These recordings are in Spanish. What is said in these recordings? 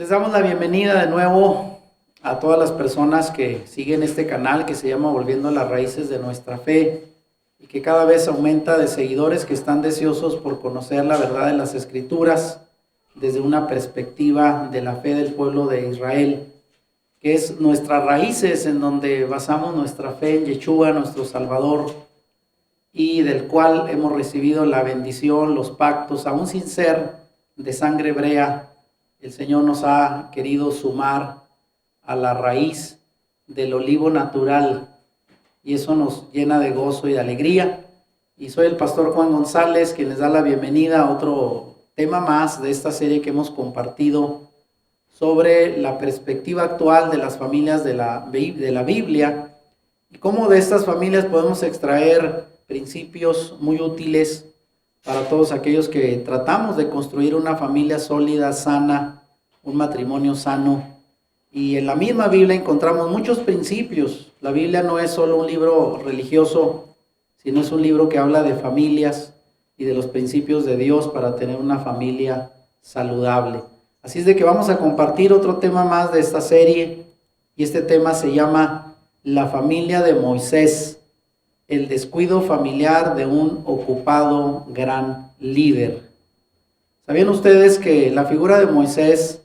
Les damos la bienvenida de nuevo a todas las personas que siguen este canal que se llama Volviendo a las Raíces de Nuestra Fe y que cada vez aumenta de seguidores que están deseosos por conocer la verdad de las Escrituras desde una perspectiva de la fe del pueblo de Israel, que es nuestras raíces en donde basamos nuestra fe en Yeshua, nuestro Salvador, y del cual hemos recibido la bendición, los pactos, aún sin ser de sangre hebrea. El Señor nos ha querido sumar a la raíz del olivo natural y eso nos llena de gozo y de alegría. Y soy el pastor Juan González, quien les da la bienvenida a otro tema más de esta serie que hemos compartido sobre la perspectiva actual de las familias de la Biblia y cómo de estas familias podemos extraer principios muy útiles para todos aquellos que tratamos de construir una familia sólida, sana, un matrimonio sano. Y en la misma Biblia encontramos muchos principios. La Biblia no es solo un libro religioso, sino es un libro que habla de familias y de los principios de Dios para tener una familia saludable. Así es de que vamos a compartir otro tema más de esta serie, y este tema se llama La familia de Moisés, el descuido familiar de un ocupado gran líder. ¿Sabían ustedes que la figura de Moisés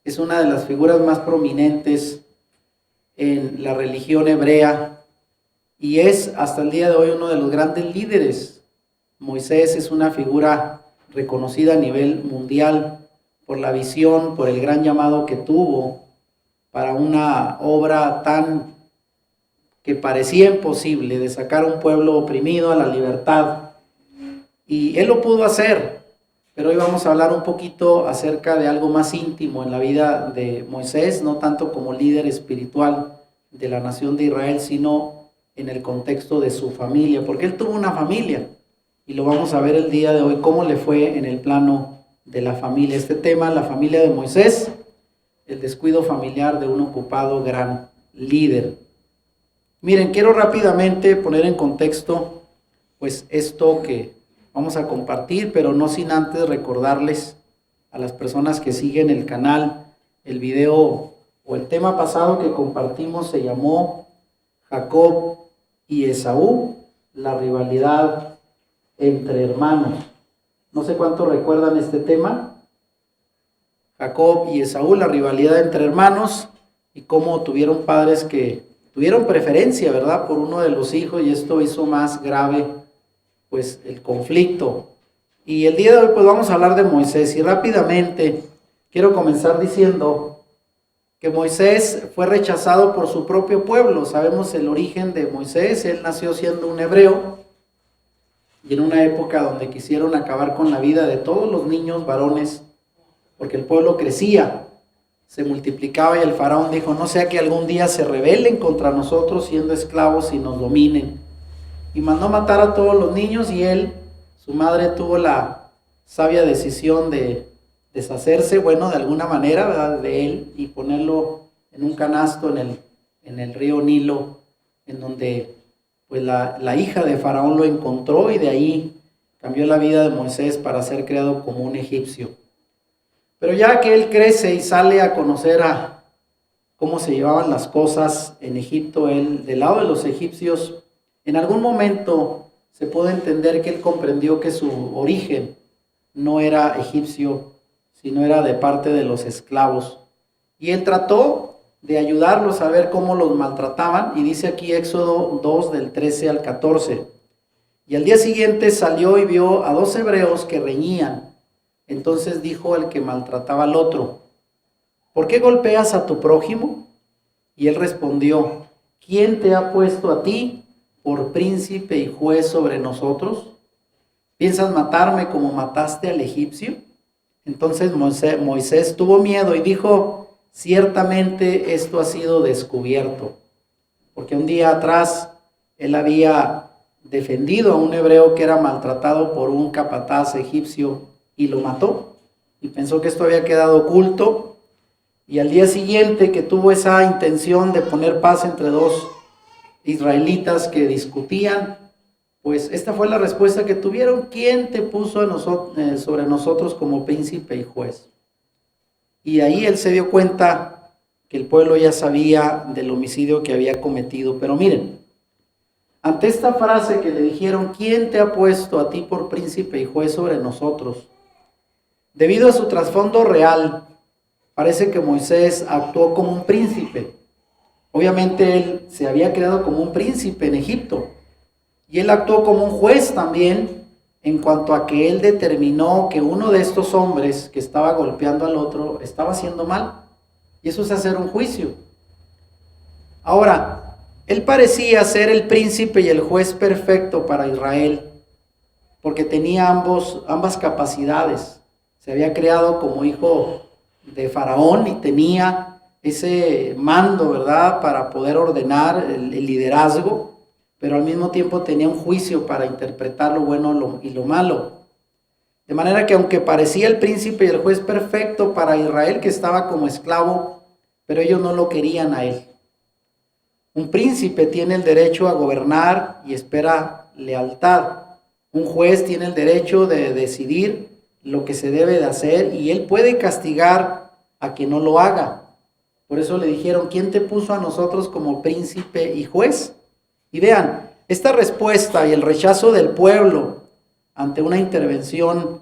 es una de las figuras más prominentes en la religión hebrea y es hasta el día de hoy uno de los grandes líderes? Moisés es una figura reconocida a nivel mundial por la visión, por el gran llamado que tuvo para una obra tan que parecía imposible de sacar a un pueblo oprimido a la libertad. Y él lo pudo hacer, pero hoy vamos a hablar un poquito acerca de algo más íntimo en la vida de Moisés, no tanto como líder espiritual de la nación de Israel, sino en el contexto de su familia, porque él tuvo una familia, y lo vamos a ver el día de hoy, cómo le fue en el plano de la familia. Este tema, la familia de Moisés, el descuido familiar de un ocupado gran líder. Miren, quiero rápidamente poner en contexto pues esto que vamos a compartir, pero no sin antes recordarles a las personas que siguen el canal, el video o el tema pasado que compartimos se llamó Jacob y Esaú, la rivalidad entre hermanos. No sé cuántos recuerdan este tema. Jacob y Esaú, la rivalidad entre hermanos y cómo tuvieron padres que tuvieron preferencia, ¿verdad?, por uno de los hijos, y esto hizo más grave pues el conflicto. Y el día de hoy pues vamos a hablar de Moisés, y rápidamente quiero comenzar diciendo que Moisés fue rechazado por su propio pueblo. Sabemos el origen de Moisés. Él nació siendo un hebreo y en una época donde quisieron acabar con la vida de todos los niños varones porque el pueblo crecía, se multiplicaba, y el faraón dijo: no sea que algún día se rebelen contra nosotros siendo esclavos y nos dominen. Y mandó matar a todos los niños, y su madre tuvo la sabia decisión de deshacerse, bueno, de alguna manera, ¿verdad?, de él, y ponerlo en un canasto en el río Nilo, en donde pues la hija de faraón lo encontró, y de ahí cambió la vida de Moisés para ser creado como un egipcio. Pero ya que él crece y sale a conocer a cómo se llevaban las cosas en Egipto, él, del lado de los egipcios, en algún momento se puede entender que él comprendió que su origen no era egipcio, sino era de parte de los esclavos. Y él trató de ayudarlos a ver cómo los maltrataban, y dice aquí Éxodo 2 del 13 al 14. Y al día siguiente salió y vio a 2 hebreos que reñían. Entonces dijo el que maltrataba al otro: ¿por qué golpeas a tu prójimo? Y él respondió: ¿quién te ha puesto a ti por príncipe y juez sobre nosotros? ¿Piensas matarme como mataste al egipcio? Entonces Moisés tuvo miedo y dijo: ciertamente esto ha sido descubierto, porque un día atrás él había defendido a un hebreo que era maltratado por un capataz egipcio y lo mató, y pensó que esto había quedado oculto. Y al día siguiente que tuvo esa intención de poner paz entre 2 israelitas que discutían, pues esta fue la respuesta que tuvieron: ¿quién te puso sobre nosotros como príncipe y juez? y ahí él se dio cuenta que el pueblo ya sabía del homicidio que había cometido. Pero miren, ante esta frase que le dijeron, ¿quién te ha puesto a ti por príncipe y juez sobre nosotros? Debido a su trasfondo real, parece que Moisés actuó como un príncipe. Obviamente él se había creado como un príncipe en Egipto y él actuó como un juez también en cuanto a que él determinó que uno de estos hombres que estaba golpeando al otro estaba haciendo mal, y eso es hacer un juicio. Ahora, él parecía ser el príncipe y el juez perfecto para Israel porque tenía ambas capacidades. Se había creado como hijo de Faraón y tenía ese mando, ¿verdad?, para poder ordenar el liderazgo, pero al mismo tiempo tenía un juicio para interpretar lo bueno y lo malo. De manera que aunque parecía el príncipe y el juez perfecto para Israel, que estaba como esclavo, pero ellos no lo querían a él. Un príncipe tiene el derecho a gobernar y espera lealtad. Un juez tiene el derecho de decidir lo que se debe de hacer y él puede castigar a quien no lo haga. Por eso le dijeron, ¿quién te puso a nosotros como príncipe y juez? Y vean, esta respuesta y el rechazo del pueblo ante una intervención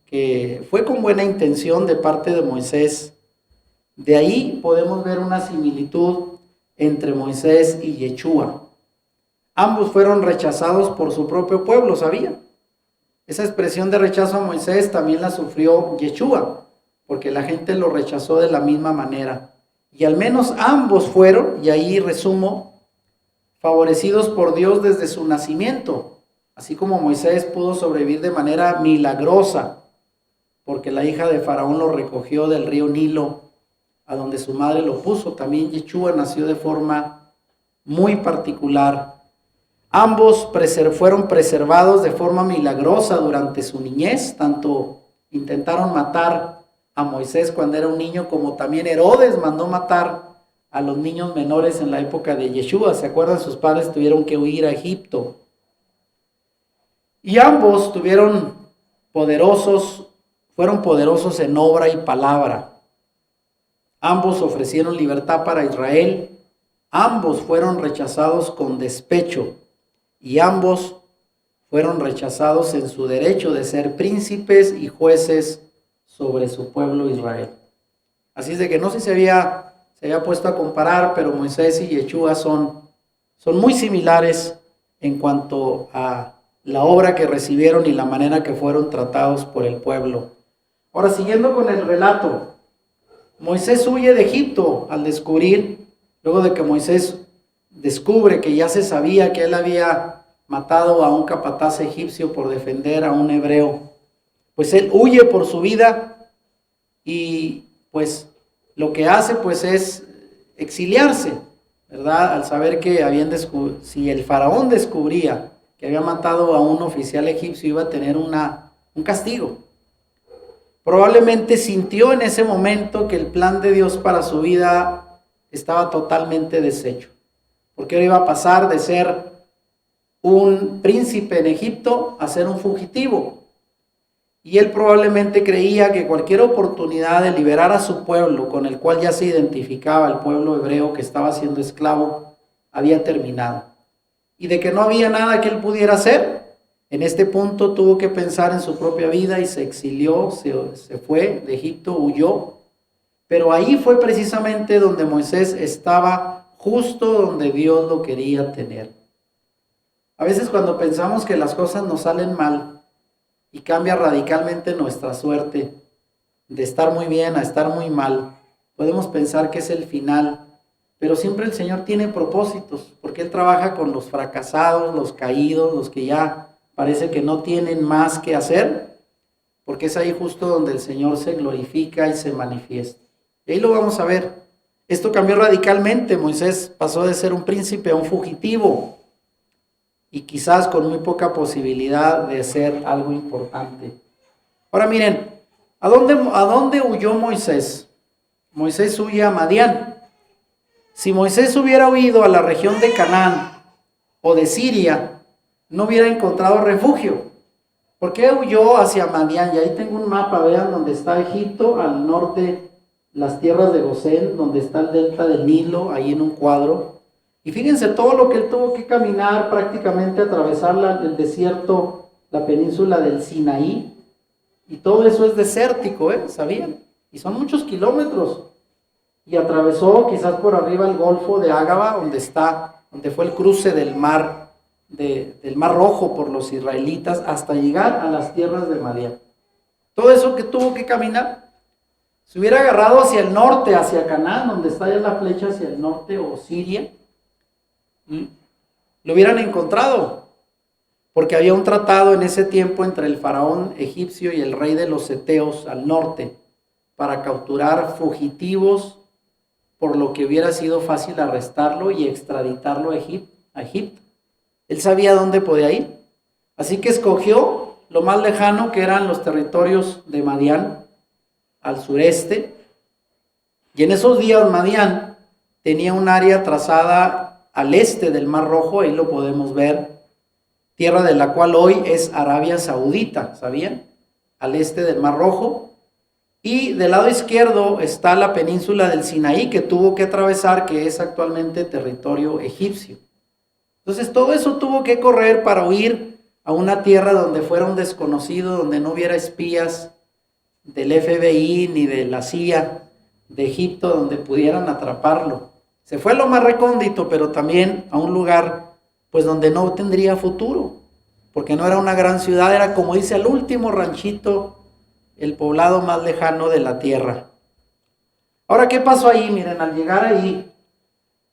que fue con buena intención de parte de Moisés, de ahí podemos ver una similitud entre Moisés y Yeshua. Ambos fueron rechazados por su propio pueblo, ¿sabía? Esa expresión de rechazo a Moisés también la sufrió Yeshua, porque la gente lo rechazó de la misma manera. Y al menos ambos fueron, y ahí resumo, favorecidos por Dios desde su nacimiento, así como Moisés pudo sobrevivir de manera milagrosa, porque la hija de Faraón lo recogió del río Nilo, a donde su madre lo puso. También Yeshua nació de forma muy particular. Ambos fueron preservados de forma milagrosa durante su niñez. Tanto intentaron matar a Moisés cuando era un niño, como también Herodes mandó matar a los niños menores en la época de Yeshua. ¿Se acuerdan? Sus padres tuvieron que huir a Egipto. Y ambos fueron poderosos en obra y palabra. Ambos ofrecieron libertad para Israel. Ambos fueron rechazados con despecho. Y ambos fueron rechazados en su derecho de ser príncipes y jueces sobre su pueblo Israel. Así es de que no sé si se había puesto a comparar, pero Moisés y Yeshua son muy similares en cuanto a la obra que recibieron y la manera que fueron tratados por el pueblo. Ahora, siguiendo con el relato, Moisés huye de Egipto al descubrir, luego de que Moisés descubre que ya se sabía que él había matado a un capataz egipcio por defender a un hebreo. Pues él huye por su vida y pues lo que hace pues es exiliarse, ¿verdad? Al saber que si el faraón descubría que había matado a un oficial egipcio, iba a tener un castigo. Probablemente sintió en ese momento que el plan de Dios para su vida estaba totalmente deshecho, porque ahora iba a pasar de ser un príncipe en Egipto a ser un fugitivo. Y él probablemente creía que cualquier oportunidad de liberar a su pueblo, con el cual ya se identificaba, el pueblo hebreo que estaba siendo esclavo, había terminado. Y de que no había nada que él pudiera hacer. En este punto tuvo que pensar en su propia vida y se exilió, se fue de Egipto, huyó. Pero ahí fue precisamente donde Moisés estaba, justo donde Dios lo quería tener. A veces cuando pensamos que las cosas nos salen mal y cambia radicalmente nuestra suerte de estar muy bien a estar muy mal, podemos pensar que es el final, pero siempre el Señor tiene propósitos, porque Él trabaja con los fracasados, los caídos, los que ya parece que no tienen más que hacer, porque es ahí justo donde el Señor se glorifica y se manifiesta. Y ahí lo vamos a ver. Esto cambió radicalmente. Moisés pasó de ser un príncipe a un fugitivo y quizás con muy poca posibilidad de ser algo importante. Ahora miren, ¿a dónde huyó Moisés? Moisés huye a Madián. Si Moisés hubiera huido a la región de Canaán o de Siria, no hubiera encontrado refugio. ¿Por qué huyó hacia Madián? Y ahí tengo un mapa, vean, donde está Egipto al norte las tierras de Gosén, donde está el delta del Nilo, ahí en un cuadro. Y fíjense todo lo que él tuvo que caminar, prácticamente atravesar el desierto, la península del Sinaí. Y todo eso es desértico, ¿sabían? Y son muchos kilómetros. Y atravesó quizás por arriba el Golfo de Ágaba, donde fue el cruce del mar Rojo por los israelitas, hasta llegar a las tierras de Madián. Todo eso que tuvo que caminar. Se hubiera agarrado hacia el norte, hacia Canaán, donde está ya la flecha hacia el norte, o Siria, lo hubieran encontrado, porque había un tratado en ese tiempo entre el faraón egipcio y el rey de los Eteos al norte, para capturar fugitivos, por lo que hubiera sido fácil arrestarlo y extraditarlo a Egipto. Él sabía dónde podía ir, así que escogió lo más lejano, que eran los territorios de Madián, al sureste. Y en esos días Madián tenía un área trazada al este del Mar Rojo, ahí lo podemos ver, tierra de la cual hoy es Arabia Saudita, ¿sabían? Al este del Mar Rojo. Y del lado izquierdo está la península del Sinaí, que tuvo que atravesar, que es actualmente territorio egipcio. Entonces todo eso tuvo que correr para huir a una tierra donde fuera un desconocido, donde no hubiera espías del FBI ni de la CIA de Egipto, donde pudieran atraparlo. Se fue a lo más recóndito, pero también a un lugar pues donde no tendría futuro, porque no era una gran ciudad, era, como dice, el último ranchito, el poblado más lejano de la tierra. Ahora, ¿qué pasó ahí? Miren, al llegar ahí,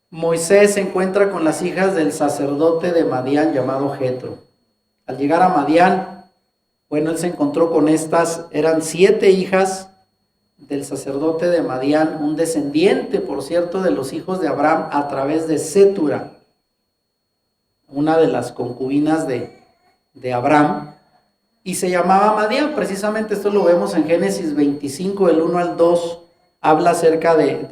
Moisés se encuentra con las hijas del sacerdote de Madián llamado Jetro. Al llegar a Madián, bueno, él se encontró con eran 7 hijas del sacerdote de Madián, un descendiente, por cierto, de los hijos de Abraham a través de Sétura, una de las concubinas de Abraham, y se llamaba Madián. Precisamente esto lo vemos en Génesis 25, del 1 al 2, habla acerca de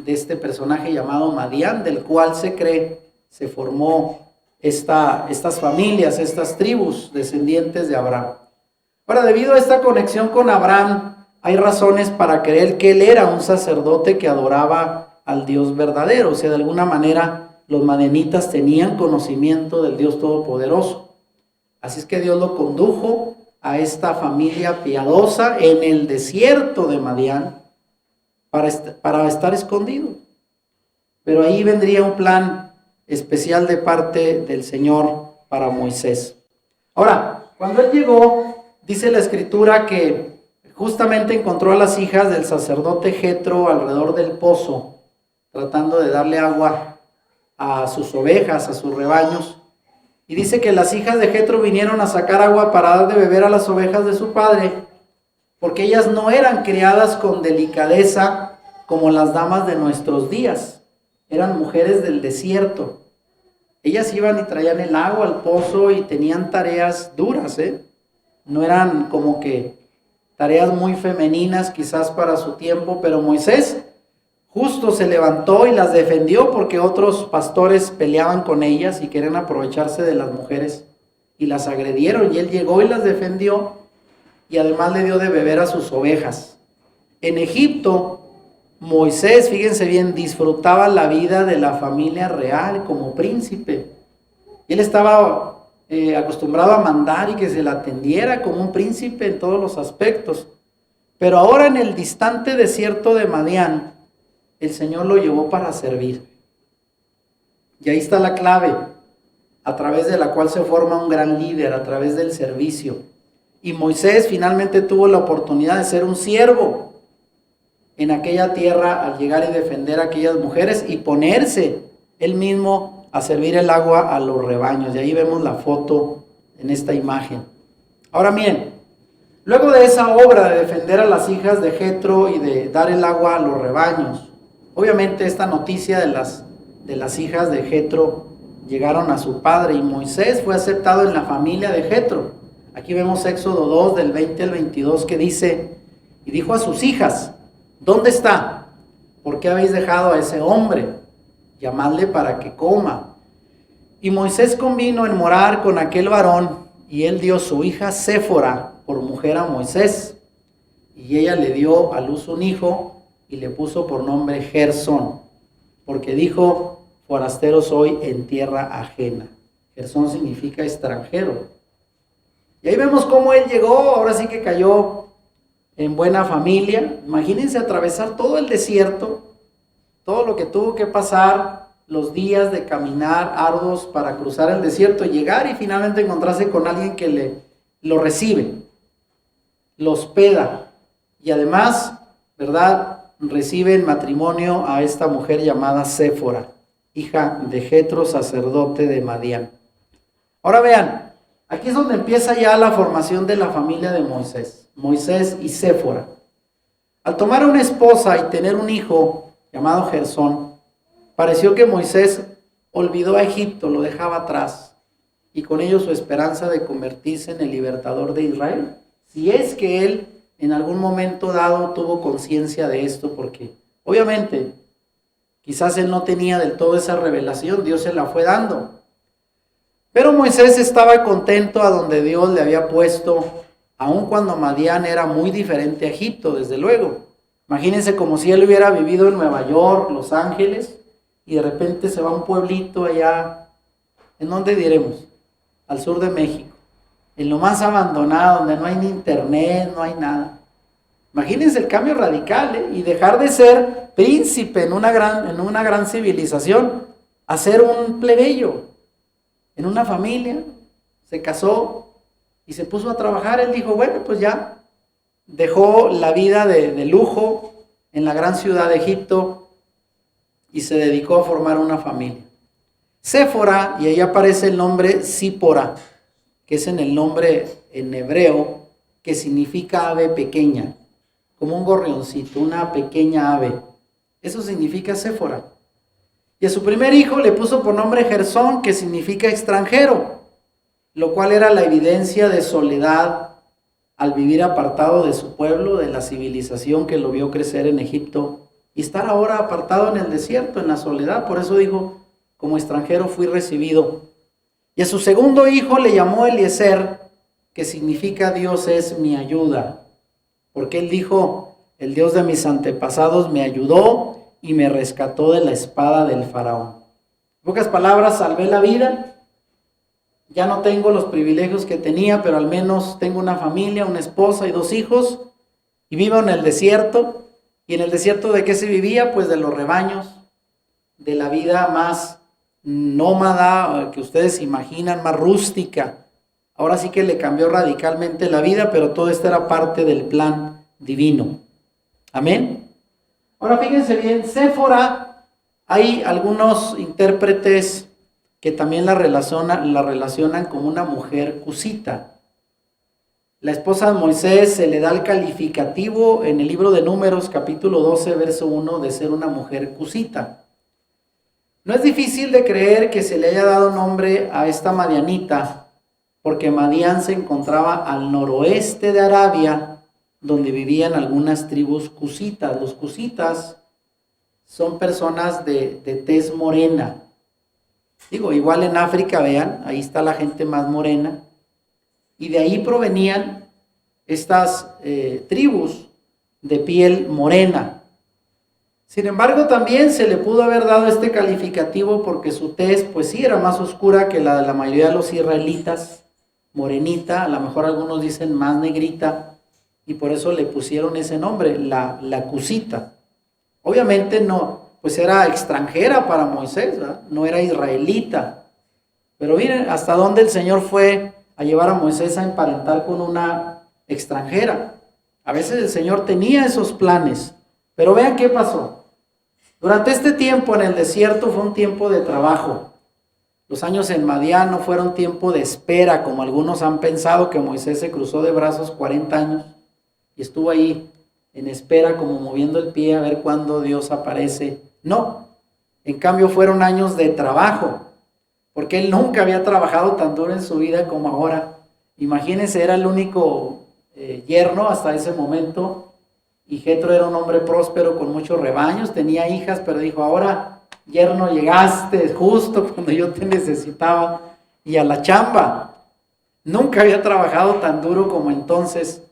este personaje llamado Madián, del cual se cree se formó estas familias, estas tribus descendientes de Abraham. Ahora, debido a esta conexión con Abraham, hay razones para creer que él era un sacerdote que adoraba al Dios verdadero. O sea, de alguna manera los madianitas tenían conocimiento del Dios Todopoderoso. Así es que Dios lo condujo a esta familia piadosa en el desierto de Madián para estar escondido. Pero ahí vendría un plan especial de parte del Señor para Moisés. Ahora, cuando él llegó, dice la Escritura que justamente encontró a las hijas del sacerdote Jetro alrededor del pozo, tratando de darle agua a sus ovejas, a sus rebaños. Y dice que las hijas de Jetro vinieron a sacar agua para dar de beber a las ovejas de su padre, porque ellas no eran criadas con delicadeza como las damas de nuestros días. Eran mujeres del desierto. Ellas iban y traían el agua al pozo y tenían tareas duras, No eran como que tareas muy femeninas quizás para su tiempo, pero Moisés justo se levantó y las defendió, porque otros pastores peleaban con ellas y querían aprovecharse de las mujeres y las agredieron, y él llegó y las defendió, y además le dio de beber a sus ovejas. En Egipto, Moisés, fíjense bien, disfrutaba la vida de la familia real como príncipe. Él estaba acostumbrado a mandar y que se le atendiera como un príncipe en todos los aspectos. Pero ahora, en el distante desierto de Madián, el Señor lo llevó para servir. Y ahí está la clave, a través de la cual se forma un gran líder, a través del servicio. Y Moisés finalmente tuvo la oportunidad de ser un siervo en aquella tierra al llegar y defender a aquellas mujeres y ponerse él mismo a servir el agua a los rebaños. Y ahí vemos la foto en esta imagen. Ahora miren, luego de esa obra de defender a las hijas de Jetro y de dar el agua a los rebaños, obviamente esta noticia de las hijas de Jetro llegaron a su padre, y Moisés fue aceptado en la familia de Jetro. Aquí vemos Éxodo 2 del 20 al 22, que dice: y dijo a sus hijas: ¿dónde está? ¿Por qué habéis dejado a ese hombre? Llamadle para que coma. Y Moisés convino en morar con aquel varón, y él dio su hija Séfora por mujer a Moisés. y ella le dio a luz un hijo y le puso por nombre Gersón, porque dijo, forastero soy en tierra ajena. Gersón significa extranjero. Y ahí vemos cómo él llegó, ahora sí que cayó en buena familia. Imagínense atravesar todo el desierto, todo lo que tuvo que pasar, los días de caminar arduos para cruzar el desierto, llegar y finalmente encontrarse con alguien que lo recibe, lo hospeda y además, ¿verdad?, recibe en matrimonio a esta mujer llamada Séfora, hija de Jetro, sacerdote de Madián. Ahora vean, aquí es donde empieza ya la formación de la familia de Moisés y Séfora. Al tomar una esposa y tener un hijo llamado Gersón, pareció que Moisés olvidó a Egipto, lo dejaba atrás, y con ello su esperanza de convertirse en el libertador de Israel. Si es que él en algún momento dado tuvo conciencia de esto, porque obviamente quizás él no tenía del todo esa revelación, Dios se la fue dando. Pero Moisés estaba contento a donde Dios le había puesto, aun cuando Madián era muy diferente a Egipto, desde luego. Imagínense como si él hubiera vivido en Nueva York, Los Ángeles, y de repente se va a un pueblito allá, ¿en dónde diremos? Al sur de México, en lo más abandonado, donde no hay ni internet, no hay nada. Imagínense el cambio radical, ¿eh? Y dejar de ser príncipe en una gran civilización, a ser un plebeyo en una familia. Se casó y se puso a trabajar. Él dijo, bueno, pues ya dejó la vida de lujo en la gran ciudad de Egipto y se dedicó a formar una familia. Séfora, y ahí aparece el nombre Sípora, que es en el nombre en hebreo, que significa ave pequeña, como un gorrioncito, una pequeña ave. Eso significa Séfora. Y a su primer hijo le puso por nombre Gersón, que significa extranjero, lo cual era la evidencia de soledad al vivir apartado de su pueblo, de la civilización que lo vio crecer en Egipto, y estar ahora apartado en el desierto, en la soledad. Por eso dijo, como extranjero fui recibido. Y a su segundo hijo le llamó Eliezer, que significa Dios es mi ayuda, porque él dijo, el Dios de mis antepasados me ayudó y me rescató de la espada del faraón. En pocas palabras, salvé la vida. Ya no tengo los privilegios que tenía, pero al menos tengo una familia, una esposa y 2 hijos, y vivo en el desierto. ¿Y en el desierto de qué se vivía? Pues de los rebaños, de la vida más nómada que ustedes imaginan, más rústica. Ahora sí que le cambió radicalmente la vida, pero todo esto era parte del plan divino. Amén. Ahora fíjense bien, Séfora, hay algunos intérpretes que también la relacionan con una mujer cusita. La esposa de Moisés se le da el calificativo en el libro de Números, capítulo 12, verso 1, de ser una mujer cusita. No es difícil de creer que se le haya dado nombre a esta madianita, porque Madián se encontraba al noroeste de Arabia, donde vivían algunas tribus cusitas. Los cusitas son personas de tez morena. Digo, igual en África, vean, ahí está la gente más morena. Y de ahí provenían estas tribus de piel morena. Sin embargo, también se le pudo haber dado este calificativo porque su tez, pues sí, era más oscura que la de la mayoría de los israelitas, morenita, a lo mejor algunos dicen más negrita, y por eso le pusieron ese nombre, la cusita. Obviamente no, pues era extranjera para Moisés, ¿verdad? No era israelita. Pero miren hasta dónde el Señor fue a llevar a Moisés a emparentar con una extranjera. A veces el Señor tenía esos planes, pero vean qué pasó. Durante este tiempo en el desierto fue un tiempo de trabajo. Los años en Madián no fueron tiempo de espera, como algunos han pensado que Moisés se cruzó de brazos 40 años y estuvo ahí en espera, como moviendo el pie a ver cuándo Dios aparece. No, en cambio fueron años de trabajo, porque él nunca había trabajado tan duro en su vida como ahora. Imagínense, era el único yerno hasta ese momento, y Jetro era un hombre próspero con muchos rebaños, tenía hijas, pero dijo, ahora yerno llegaste justo cuando yo te necesitaba, y a la chamba. Nunca había trabajado tan duro como entonces.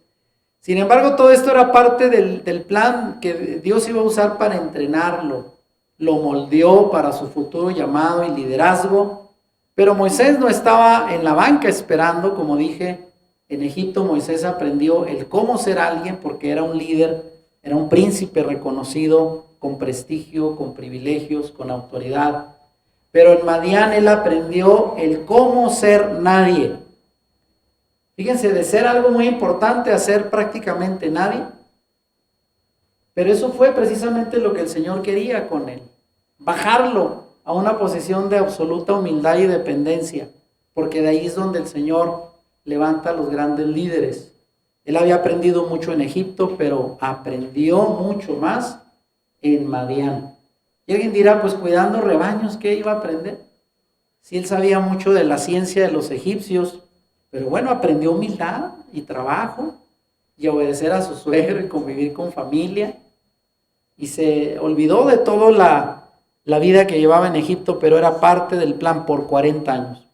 Sin embargo, todo esto era parte del plan que Dios iba a usar para entrenarlo. Lo moldeó para su futuro llamado y liderazgo. Pero Moisés no estaba en la banca esperando, como dije. En Egipto Moisés aprendió el cómo ser alguien porque era un líder, era un príncipe reconocido, con prestigio, con privilegios, con autoridad. Pero en Madián él aprendió el cómo ser nadie. Fíjense, de ser algo muy importante a ser prácticamente nadie. Pero eso fue precisamente lo que el Señor quería con él. Bajarlo a una posición de absoluta humildad y dependencia. Porque de ahí es donde el Señor levanta a los grandes líderes. Él había aprendido mucho en Egipto, pero aprendió mucho más en Madián. Y alguien dirá, pues cuidando rebaños, ¿qué iba a aprender? Si él sabía mucho de la ciencia de los egipcios, pero bueno, aprendió humildad y trabajo y obedecer a su suegro y convivir con familia. Y se olvidó de toda la vida que llevaba en Egipto, pero era parte del plan por 40 años.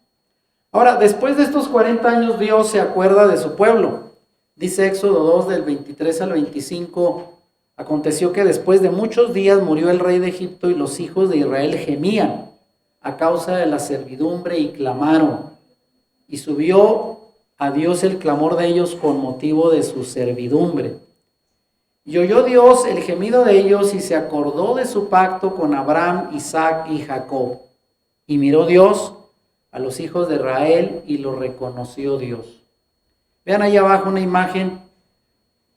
Ahora, después de estos 40 años, Dios se acuerda de su pueblo. Dice Éxodo 2, del 23 al 25, aconteció que después de muchos días murió el rey de Egipto y los hijos de Israel gemían a causa de la servidumbre y clamaron. Y subió a Dios el clamor de ellos con motivo de su servidumbre. Y oyó Dios el gemido de ellos y se acordó de su pacto con Abraham, Isaac y Jacob. Y miró Dios a los hijos de Israel y lo reconoció Dios. Vean ahí abajo una imagen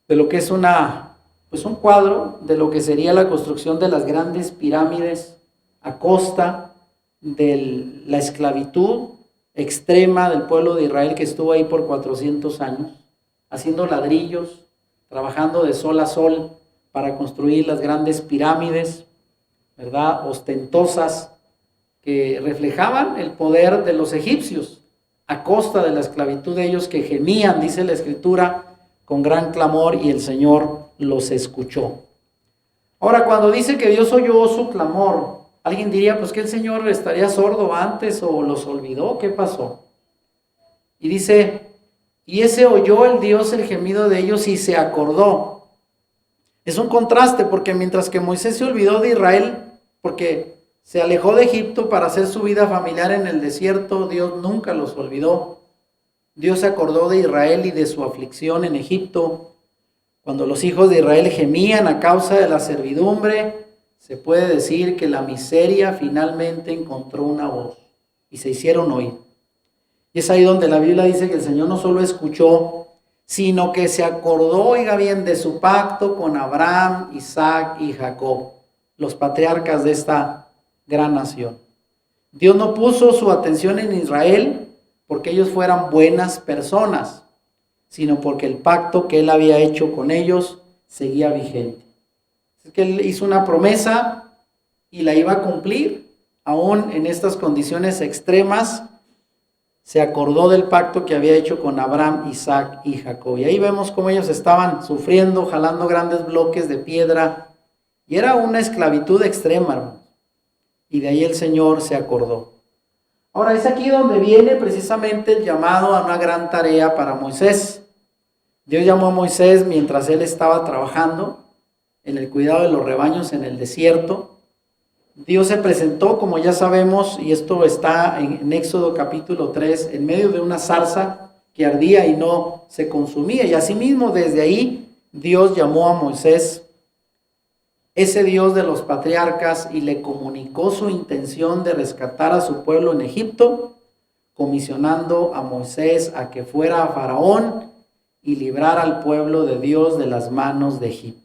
de lo que es un cuadro de lo que sería la construcción de las grandes pirámides a costa de la esclavitud extrema del pueblo de Israel que estuvo ahí por 400 años, haciendo ladrillos, trabajando de sol a sol para construir las grandes pirámides, ¿verdad? Ostentosas, que reflejaban el poder de los egipcios a costa de la esclavitud de ellos que gemían, dice la Escritura, con gran clamor y el Señor los escuchó. Ahora, cuando dice que Dios oyó su clamor, alguien diría, pues que el Señor estaría sordo antes o los olvidó, ¿qué pasó? Y dice, y ese oyó el Dios el gemido de ellos y se acordó. Es un contraste porque mientras que Moisés se olvidó de Israel, porque se alejó de Egipto para hacer su vida familiar en el desierto, Dios nunca los olvidó. Dios se acordó de Israel y de su aflicción en Egipto. Cuando los hijos de Israel gemían a causa de la servidumbre, se puede decir que la miseria finalmente encontró una voz y se hicieron oír. Y es ahí donde la Biblia dice que el Señor no solo escuchó, sino que se acordó, oiga bien, de su pacto con Abraham, Isaac y Jacob, los patriarcas de esta gran nación. Dios no puso su atención en Israel porque ellos fueran buenas personas, sino porque el pacto que él había hecho con ellos seguía vigente. Es que él hizo una promesa y la iba a cumplir, aún en estas condiciones extremas. Se acordó del pacto que había hecho con Abraham, Isaac y Jacob. Y ahí vemos cómo ellos estaban sufriendo, jalando grandes bloques de piedra. Y era una esclavitud extrema, hermanos. Y de ahí el Señor se acordó. Ahora es aquí donde viene precisamente el llamado a una gran tarea para Moisés. Dios llamó a Moisés mientras él estaba trabajando en el cuidado de los rebaños en el desierto. Dios se presentó, como ya sabemos, y esto está en Éxodo capítulo 3, en medio de una zarza que ardía y no se consumía. Y asimismo desde ahí Dios llamó a Moisés, ese Dios de los patriarcas, y le comunicó su intención de rescatar a su pueblo en Egipto, comisionando a Moisés a que fuera a Faraón y librar al pueblo de Dios de las manos de Egipto.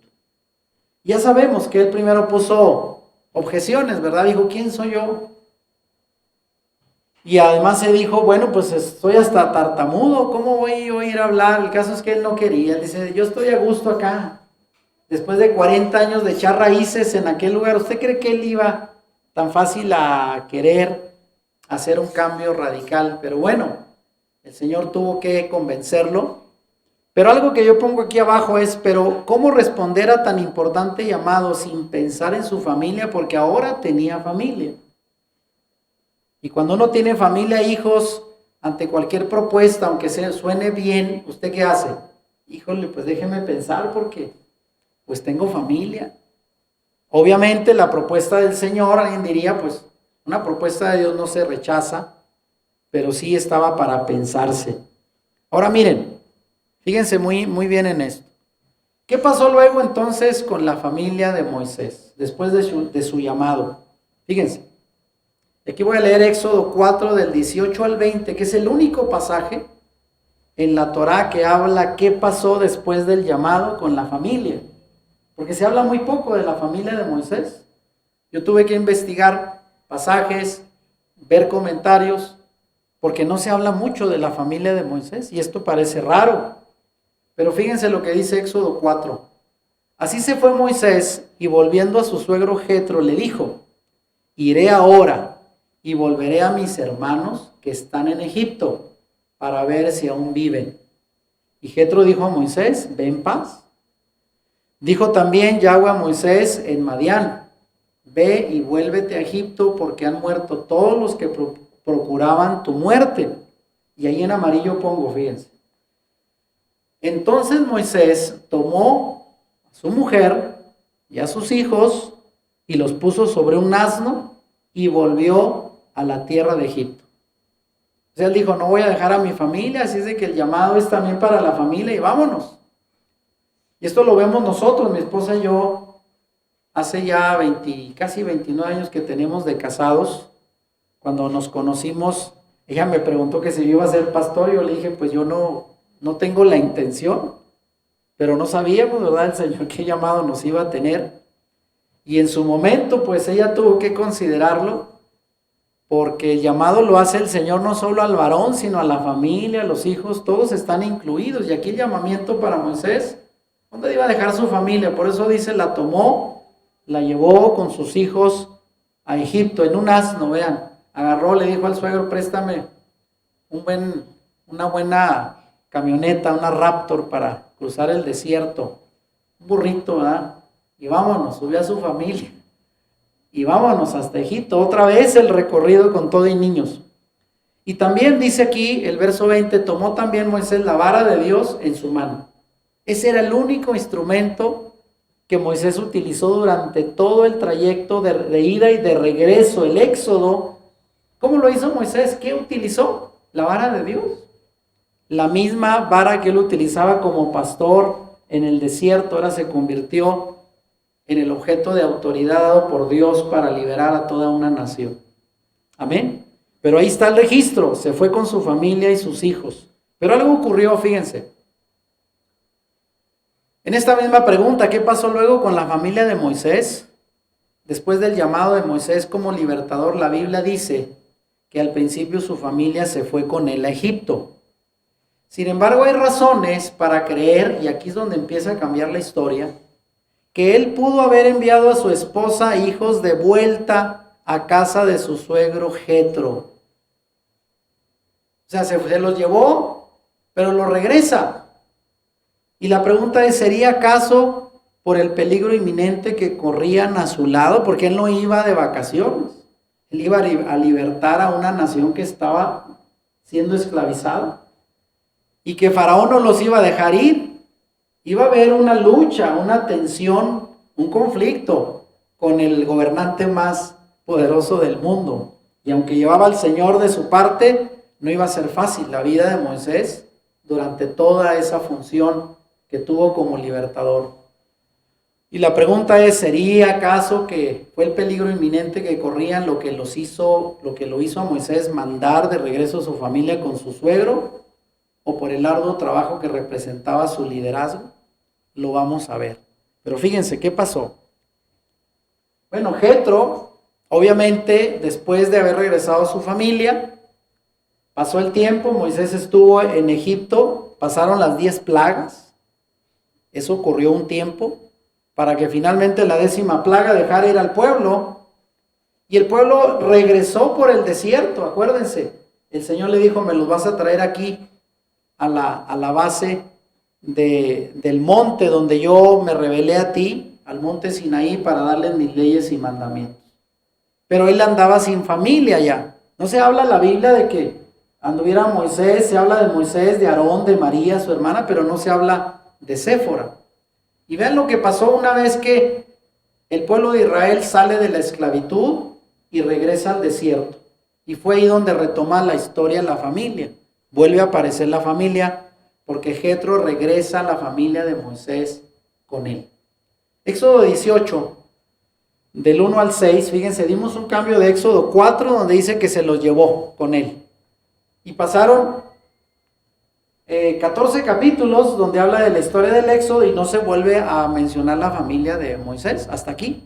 Ya sabemos que él primero puso objeciones, ¿verdad? Dijo, ¿quién soy yo? Y además se dijo, bueno, pues estoy hasta tartamudo, ¿cómo voy a ir a hablar? El caso es que él no quería, él dice, yo estoy a gusto acá. Después de 40 años de echar raíces en aquel lugar, ¿usted cree que él iba tan fácil a querer hacer un cambio radical? Pero bueno, el Señor tuvo que convencerlo. Pero algo que yo pongo aquí abajo es, pero ¿cómo responder a tan importante llamado sin pensar en su familia? Porque ahora tenía familia. Y cuando uno tiene familia, hijos, ante cualquier propuesta, aunque suene bien, ¿usted qué hace? híjole, pues déjeme pensar porque pues tengo familia. Obviamente la propuesta del Señor, alguien diría, pues una propuesta de Dios no se rechaza, pero sí estaba para pensarse. Ahora miren, fíjense muy, muy bien en esto. ¿Qué pasó luego entonces con la familia de Moisés después de su llamado? Fíjense, aquí voy a leer Éxodo 4 del 18 al 20, que es el único pasaje en la Torá que habla qué pasó después del llamado con la familia. Porque se habla muy poco de la familia de Moisés. Yo tuve que investigar pasajes, ver comentarios, porque no se habla mucho de la familia de Moisés, y esto parece raro. Pero fíjense lo que dice Éxodo 4. Así se fue Moisés, y volviendo a su suegro Jetro le dijo: iré ahora y volveré a mis hermanos que están en Egipto, para ver si aún viven. Y Jetro dijo a Moisés: ve en paz. Dijo también Yahweh a Moisés en Madián: ve y vuélvete a Egipto, porque han muerto todos los que procuraban tu muerte. Y ahí en amarillo pongo, fíjense. Entonces Moisés tomó a su mujer y a sus hijos y los puso sobre un asno y volvió a la tierra de Egipto. O sea, él dijo: no voy a dejar a mi familia, así es de que el llamado es también para la familia y vámonos. Y esto lo vemos nosotros, mi esposa y yo, hace ya casi 29 años que tenemos de casados. Cuando nos conocimos, ella me preguntó que si yo iba a ser pastor, y yo le dije, pues yo no tengo la intención, pero no sabíamos, ¿verdad?, el Señor qué llamado nos iba a tener. Y en su momento, pues ella tuvo que considerarlo, porque el llamado lo hace el Señor no solo al varón, sino a la familia, a los hijos, todos están incluidos. Y aquí el llamamiento para Moisés, ¿dónde iba a dejar su familia? Por eso dice, la tomó, la llevó con sus hijos a Egipto, en un asno, vean. Agarró, le dijo al suegro: préstame una buena camioneta, una Raptor para cruzar el desierto, un burrito, ¿verdad? Y vámonos, subió a su familia. Y vámonos hasta Egipto, otra vez el recorrido con todo y niños. Y también dice aquí, el verso 20, tomó también Moisés la vara de Dios en su mano. Ese era el único instrumento que Moisés utilizó durante todo el trayecto de ida y de regreso, el éxodo. ¿Cómo lo hizo Moisés? ¿Qué utilizó? La vara de Dios. La misma vara que él utilizaba como pastor en el desierto, ahora se convirtió en el objeto de autoridad dado por Dios para liberar a toda una nación. Amén. Pero ahí está el registro, se fue con su familia y sus hijos. Pero algo ocurrió, fíjense. En esta misma pregunta, ¿qué pasó luego con la familia de Moisés? Después del llamado de Moisés como libertador, la Biblia dice que al principio su familia se fue con él a Egipto. Sin embargo, hay razones para creer, y aquí es donde empieza a cambiar la historia, que él pudo haber enviado a su esposa e hijos de vuelta a casa de su suegro Jetro. O sea, se los llevó, pero los regresa. Y la pregunta es, ¿sería acaso por el peligro inminente que corrían a su lado? Porque él no iba de vacaciones. Él iba a libertar a una nación que estaba siendo esclavizada. Y que Faraón no los iba a dejar ir. Iba a haber una lucha, una tensión, un conflicto con el gobernante más poderoso del mundo. Y aunque llevaba al Señor de su parte, no iba a ser fácil la vida de Moisés durante toda esa función que tuvo como libertador. Y la pregunta es, ¿sería acaso que fue el peligro inminente que corrían lo que lo hizo a Moisés mandar de regreso a su familia con su suegro? ¿O por el arduo trabajo que representaba su liderazgo? Lo vamos a ver. Pero fíjense, ¿qué pasó? Bueno, Jetro, obviamente, después de haber regresado a su familia, pasó el tiempo, Moisés estuvo en Egipto, pasaron las 10 plagas. Eso ocurrió un tiempo, para que finalmente la 10ª plaga dejara ir al pueblo. Y el pueblo regresó por el desierto, acuérdense. El Señor le dijo, me los vas a traer aquí a la base del monte donde yo me revelé a ti, al monte Sinaí, para darles mis leyes y mandamientos. Pero él andaba sin familia ya. No se habla en la Biblia de que anduviera Moisés, se habla de Moisés, de Aarón, de María, su hermana, pero no se habla de Séfora. Y vean lo que pasó una vez que el pueblo de Israel sale de la esclavitud y regresa al desierto. Y fue ahí donde retoma la historia la familia. Vuelve a aparecer la familia porque Jetro regresa a la familia de Moisés con él. Éxodo 18, del 1 al 6, fíjense, dimos un cambio de Éxodo 4 donde dice que se los llevó con él. Y pasaron 14 capítulos donde habla de la historia del Éxodo y no se vuelve a mencionar la familia de Moisés hasta aquí.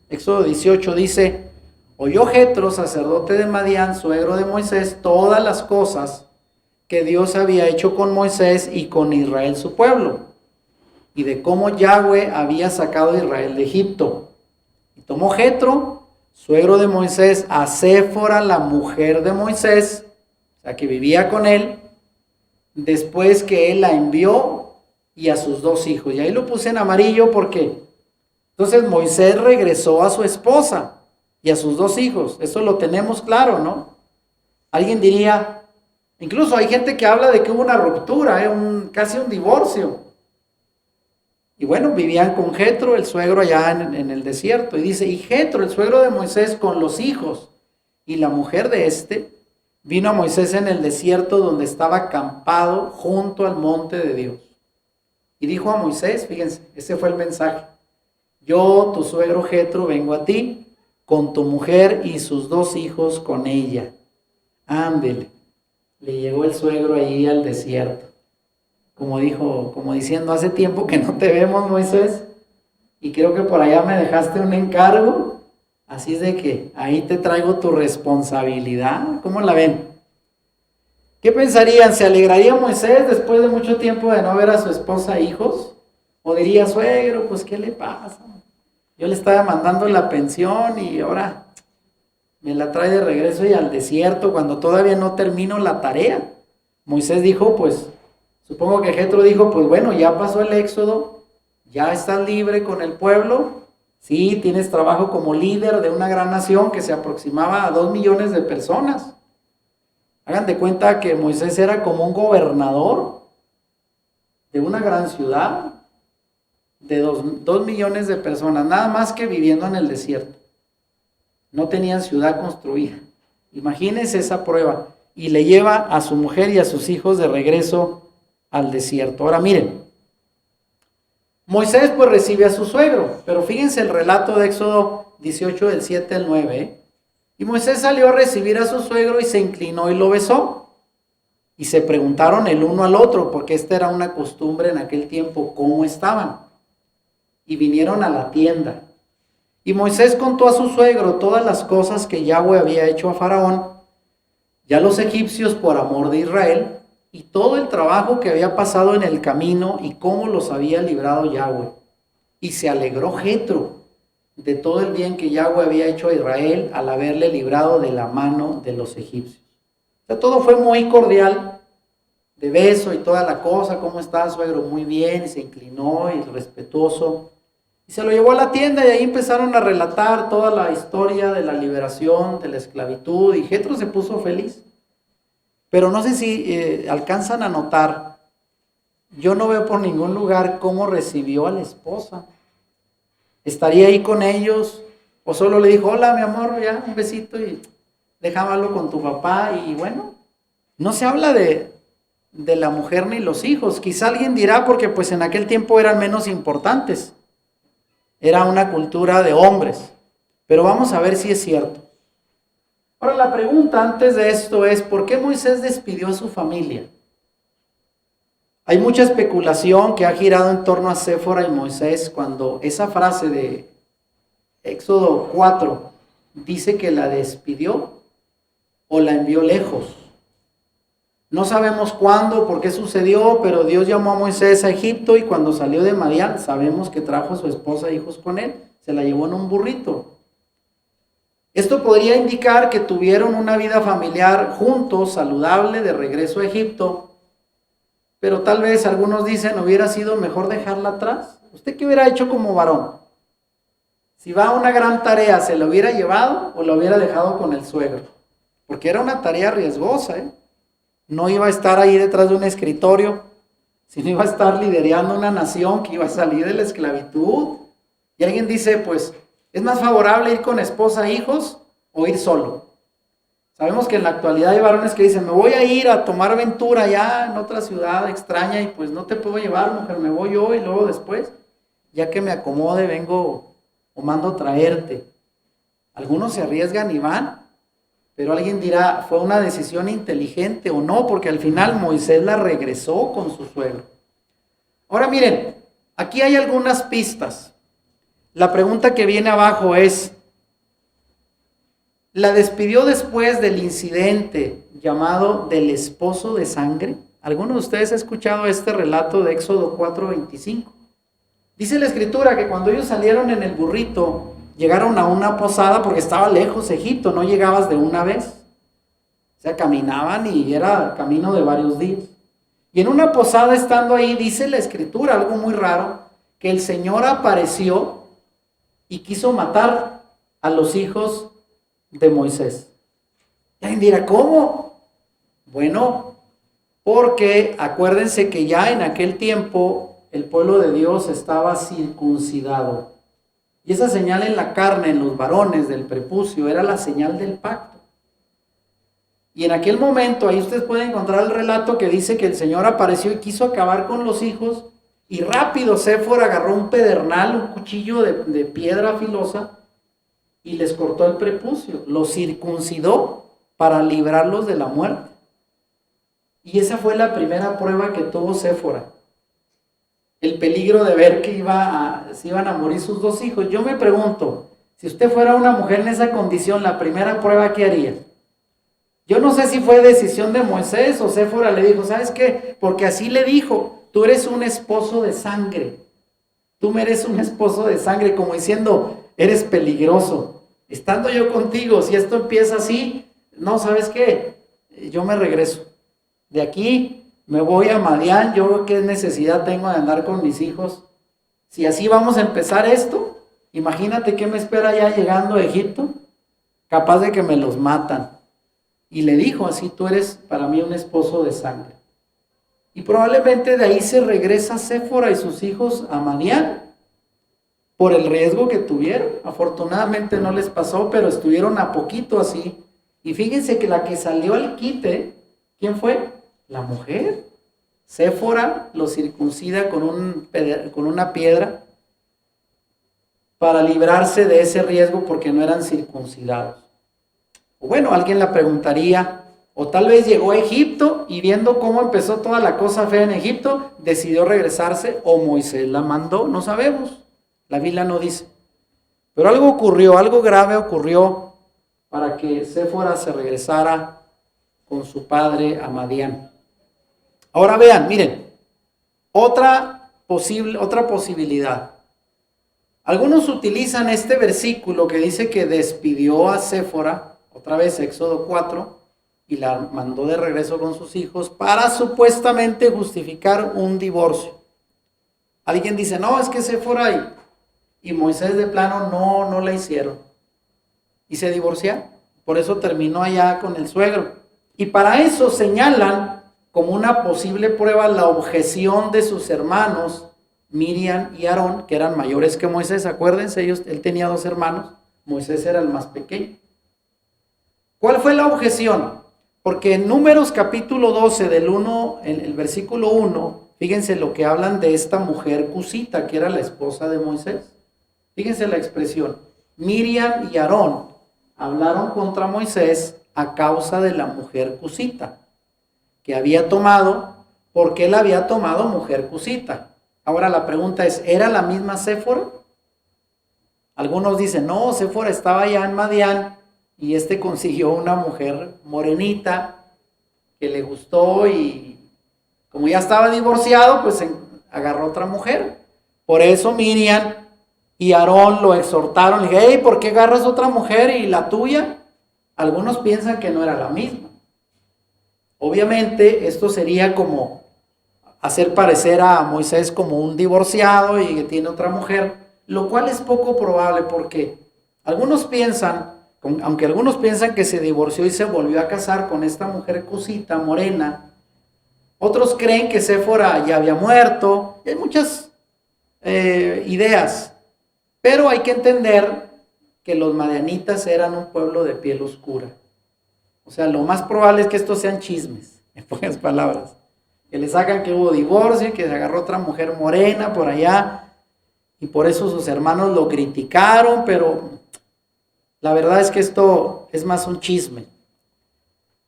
Éxodo 18 dice: oyó Jetro, sacerdote de Madián, suegro de Moisés, todas las cosas que Dios había hecho con Moisés y con Israel su pueblo, y de cómo Yahweh había sacado a Israel de Egipto. Y tomó Jetro, suegro de Moisés, a Séfora, la mujer de Moisés, o sea que vivía con él, después que él la envió, y a sus 2 hijos. Y ahí lo puse en amarillo porque entonces Moisés regresó a su esposa y a sus 2 hijos. Eso lo tenemos claro, ¿no? Alguien diría, incluso hay gente que habla de que hubo una ruptura, casi un divorcio. Y bueno, vivían con Jetro, el suegro, allá en el desierto. Y dice, y Jetro, el suegro de Moisés, con los hijos y la mujer de este, vino a Moisés en el desierto donde estaba acampado junto al monte de Dios. Y dijo a Moisés, fíjense, ese fue el mensaje: yo, tu suegro Jetro, vengo a ti con tu mujer y sus 2 hijos con ella. Ándele. Le llegó el suegro ahí al desierto. Como diciendo, hace tiempo que no te vemos, Moisés, y creo que por allá me dejaste un encargo, así es de que ahí te traigo tu responsabilidad. ¿Cómo la ven? ¿Qué pensarían? ¿Se alegraría Moisés después de mucho tiempo de no ver a su esposa e hijos? ¿O diría, suegro, pues qué le pasa? Yo le estaba mandando la pensión y ahora me la trae de regreso y al desierto cuando todavía no termino la tarea. Moisés dijo, pues, supongo que Jetro dijo, pues bueno, ya pasó el éxodo, ya estás libre con el pueblo, sí, tienes trabajo como líder de una gran nación que se aproximaba a 2 millones de personas. Hagan de cuenta que Moisés era como un gobernador de una gran ciudad de 2 millones de personas, nada más que viviendo en el desierto. No tenían ciudad construida. Imagínense esa prueba. Y le lleva a su mujer y a sus hijos de regreso al desierto. Ahora miren, Moisés pues recibe a su suegro, pero fíjense el relato de Éxodo 18 del 7 al 9. Y Moisés salió a recibir a su suegro y se inclinó y lo besó. Y se preguntaron el uno al otro, porque esta era una costumbre en aquel tiempo, cómo estaban. Y vinieron a la tienda. Y Moisés contó a su suegro todas las cosas que Yahweh había hecho a Faraón, y a los egipcios por amor de Israel, y todo el trabajo que había pasado en el camino y cómo los había librado Yahweh. Y se alegró Jetro de todo el bien que Yahweh había hecho a Israel al haberle librado de la mano de los egipcios. O sea, todo fue muy cordial, de beso y toda la cosa. ¿Cómo está, suegro? Muy bien. Y se inclinó y respetuoso. Y se lo llevó a la tienda y ahí empezaron a relatar toda la historia de la liberación, de la esclavitud. Y Jetro se puso feliz. Pero no sé si alcanzan a notar, yo no veo por ningún lugar cómo recibió a la esposa. ¿Estaría ahí con ellos? ¿O solo le dijo, hola mi amor, ya un besito y déjamelo con tu papá? Y bueno, no se habla de la mujer ni los hijos. Quizá alguien dirá porque pues en aquel tiempo eran menos importantes. Era una cultura de hombres. Pero vamos a ver si es cierto. Ahora la pregunta antes de esto es, ¿por qué Moisés despidió a su familia? Hay mucha especulación que ha girado en torno a Séfora y Moisés cuando esa frase de Éxodo 4 dice que la despidió o la envió lejos. No sabemos cuándo, por qué sucedió, pero Dios llamó a Moisés a Egipto y cuando salió de Madián sabemos que trajo a su esposa e hijos con él. Se la llevó en un burrito. Esto podría indicar que tuvieron una vida familiar juntos, saludable, de regreso a Egipto, pero tal vez algunos dicen, hubiera sido mejor dejarla atrás. ¿Usted qué hubiera hecho como varón? Si va a una gran tarea, ¿se la hubiera llevado o la hubiera dejado con el suegro? Porque era una tarea riesgosa, ¿eh? No iba a estar ahí detrás de un escritorio Si no iba a estar liderando una nación que iba a salir de la esclavitud. Y alguien dice, pues, ¿es más favorable ir con esposa e hijos o ir solo? Sabemos que en la actualidad hay varones que dicen, me voy a ir a tomar aventura allá en otra ciudad extraña y pues no te puedo llevar, mujer, me voy yo y luego después, ya que me acomode, vengo o mando traerte. Algunos se arriesgan y van, pero alguien dirá, ¿fue una decisión inteligente o no? Porque al final Moisés la regresó con su suegro. Ahora miren, aquí hay algunas pistas. La pregunta que viene abajo es, ¿la despidió después del incidente llamado del esposo de sangre? ¿Alguno de ustedes ha escuchado este relato de Éxodo 4:25? Dice la escritura que cuando ellos salieron en el burrito, llegaron a una posada porque estaba lejos Egipto, no llegabas de una vez. O sea, caminaban y era camino de varios días. Y en una posada estando ahí, dice la escritura, algo muy raro, que el Señor apareció y quiso matar a los hijos de Moisés. Y alguien dirá, ¿cómo? Bueno, porque acuérdense que ya en aquel tiempo el pueblo de Dios estaba circuncidado. Y esa señal en la carne, en los varones del prepucio, era la señal del pacto. Y en aquel momento, ahí ustedes pueden encontrar el relato que dice que el Señor apareció y quiso acabar con los hijos. Y rápido Séfora agarró un pedernal, un cuchillo de piedra filosa, y les cortó el prepucio. Los circuncidó para librarlos de la muerte. Y esa fue la primera prueba que tuvo Séfora. El peligro de ver que se iban a morir sus dos hijos. Yo me pregunto, si usted fuera una mujer en esa condición, la primera prueba, ¿qué haría? Yo no sé si fue decisión de Moisés o Séfora le dijo, ¿sabes qué? Porque así le dijo, tú eres un esposo de sangre. Tú me eres un esposo de sangre, como diciendo, eres peligroso. Estando yo contigo, si esto empieza así, no, ¿sabes qué? Yo me regreso. De aquí me voy a Madián, yo qué necesidad tengo de andar con mis hijos. Si así vamos a empezar esto, imagínate qué me espera ya llegando a Egipto, capaz de que me los matan. Y le dijo así, tú eres para mí un esposo de sangre. Y probablemente de ahí se regresa Séfora y sus hijos a Madián, por el riesgo que tuvieron. Afortunadamente no les pasó, pero estuvieron a poquito así. Y fíjense que la que salió al quite, ¿quién fue? La mujer. Séfora lo circuncida con una piedra para librarse de ese riesgo porque no eran circuncidados. O bueno, alguien la preguntaría, o tal vez llegó a Egipto y viendo cómo empezó toda la cosa fea en Egipto, decidió regresarse, o Moisés la mandó, no sabemos. La Biblia no dice. Pero algo ocurrió, algo grave ocurrió para que Séfora se regresara con su padre a Madián. Ahora vean, miren, otra posibilidad. Algunos utilizan este versículo que dice que despidió a Séfora, otra vez Éxodo 4, y la mandó de regreso con sus hijos para supuestamente justificar un divorcio. Alguien dice, no, es que Séfora y Moisés de plano no la hicieron. Y se divorciaron. Por eso terminó allá con el suegro. Y para eso señalan como una posible prueba la objeción de sus hermanos, Miriam y Aarón, que eran mayores que Moisés. Acuérdense, él tenía 2 hermanos, Moisés era el más pequeño. ¿Cuál fue la objeción? Porque en Números capítulo 12, en el versículo 1, fíjense lo que hablan de esta mujer cusita, que era la esposa de Moisés. Fíjense la expresión, Miriam y Aarón hablaron contra Moisés a causa de la mujer cusita que había tomado, porque él había tomado mujer cusita. Ahora la pregunta es, ¿era la misma Séfora? Algunos dicen, no, Séfora estaba allá en Madián y consiguió una mujer morenita que le gustó y como ya estaba divorciado, pues agarró otra mujer. Por eso Miriam y Aarón lo exhortaron, le dije, hey, ¿por qué agarras otra mujer y la tuya? Algunos piensan que no era la misma. Obviamente esto sería como hacer parecer a Moisés como un divorciado y que tiene otra mujer, lo cual es poco probable porque algunos piensan, aunque algunos piensan que se divorció y se volvió a casar con esta mujer cusita, morena, Otros creen que Séfora ya había muerto. Hay muchas ideas, pero hay que entender que los madianitas eran un pueblo de piel oscura. O sea, lo más probable es que estos sean chismes, en pocas palabras. Que le sacan que hubo divorcio, que se agarró otra mujer morena por allá, y por eso sus hermanos lo criticaron, pero la verdad es que esto es más un chisme.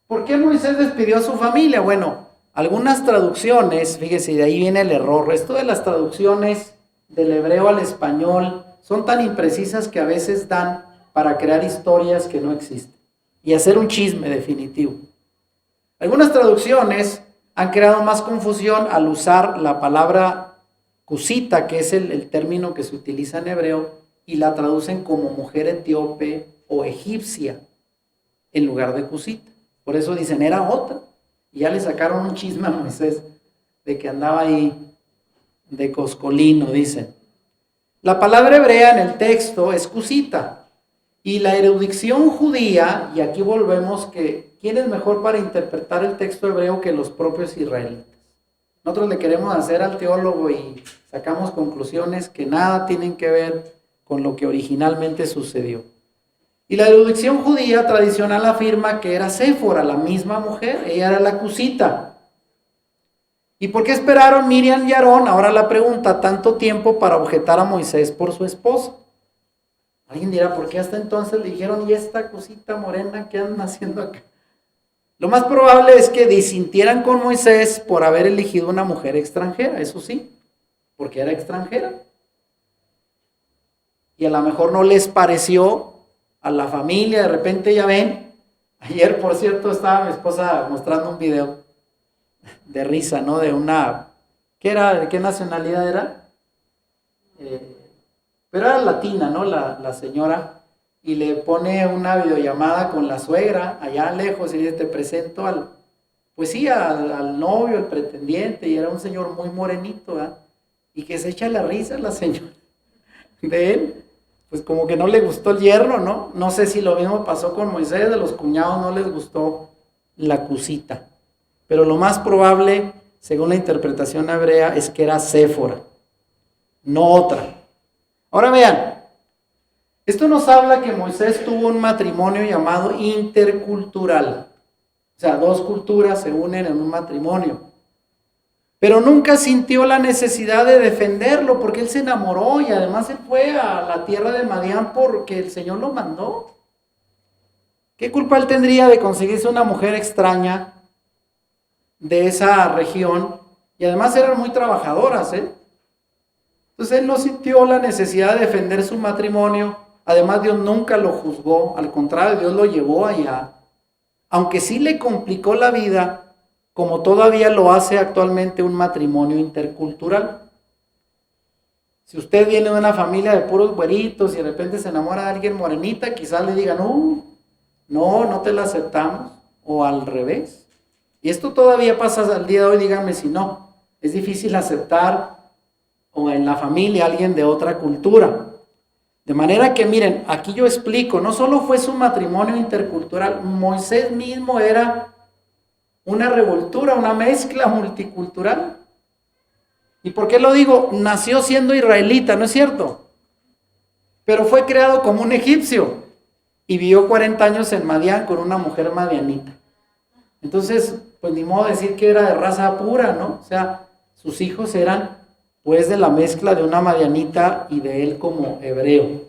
¿Por qué Moisés despidió a su familia? Bueno, algunas traducciones, fíjese, de ahí viene el error. Esto de las traducciones del hebreo al español son tan imprecisas que a veces dan para crear historias que no existen y hacer un chisme definitivo. Algunas traducciones han creado más confusión al usar la palabra cusita, que es el término que se utiliza en hebreo, y la traducen como mujer etíope o egipcia en lugar de cusita. Por eso dicen, era otra. Y ya le sacaron un chisme a Moisés de que andaba ahí de coscolino, dicen. La palabra hebrea en el texto es cusita. Y la erudición judía, y aquí volvemos que, ¿quién es mejor para interpretar el texto hebreo que los propios israelitas? Nosotros le queremos hacer al teólogo y sacamos conclusiones que nada tienen que ver con lo que originalmente sucedió. Y la erudición judía tradicional afirma que era Séfora, la misma mujer, ella era la cusita. ¿Y por qué esperaron Miriam y Aarón, ahora la pregunta, tanto tiempo para objetar a Moisés por su esposa? Alguien dirá, ¿por qué hasta entonces le dijeron, y esta cosita morena, qué andan haciendo acá? Lo más probable es que disintieran con Moisés por haber elegido una mujer extranjera, eso sí, porque era extranjera. Y a lo mejor no les pareció a la familia, de repente ya ven. Ayer, por cierto, estaba mi esposa mostrando un video de risa, ¿no? De una, ¿qué era? ¿De qué nacionalidad era? Pero era latina, ¿no? La señora, y le pone una videollamada con la suegra, allá lejos, y dice, te presento al novio, al pretendiente, y era un señor muy morenito, ¿verdad? Y que se echa la risa la señora de él, pues como que no le gustó el yerno, ¿no? No sé si lo mismo pasó con Moisés, de los cuñados no les gustó la cusita. Pero lo más probable, según la interpretación hebrea, es que era Séfora, no otra. Ahora vean, esto nos habla que Moisés tuvo un matrimonio llamado intercultural. O sea, dos culturas se unen en un matrimonio. Pero nunca sintió la necesidad de defenderlo porque él se enamoró y además él fue a la tierra de Madián porque el Señor lo mandó. ¿Qué culpa él tendría de conseguirse una mujer extraña de esa región? Y además eran muy trabajadoras, ¿eh? Entonces él no sintió la necesidad de defender su matrimonio. Además, Dios nunca lo juzgó, al contrario, Dios lo llevó allá. Aunque sí le complicó la vida, como todavía lo hace actualmente un matrimonio intercultural. Si usted viene de una familia de puros güeritos y de repente se enamora de alguien morenita, quizás le digan, no te la aceptamos, o al revés. Y esto todavía pasa al día de hoy, díganme si no. Es difícil aceptar o en la familia alguien de otra cultura. De manera que miren, aquí yo explico, no solo fue su matrimonio intercultural, Moisés mismo era una revoltura, una mezcla multicultural. ¿Y por qué lo digo? Nació siendo israelita, ¿no es cierto? Pero fue creado como un egipcio y vivió 40 años en Madián con una mujer madianita. Entonces, pues ni modo decir que era de raza pura, ¿no? O sea, sus hijos eran pues de la mezcla de una madianita y de él como hebreo.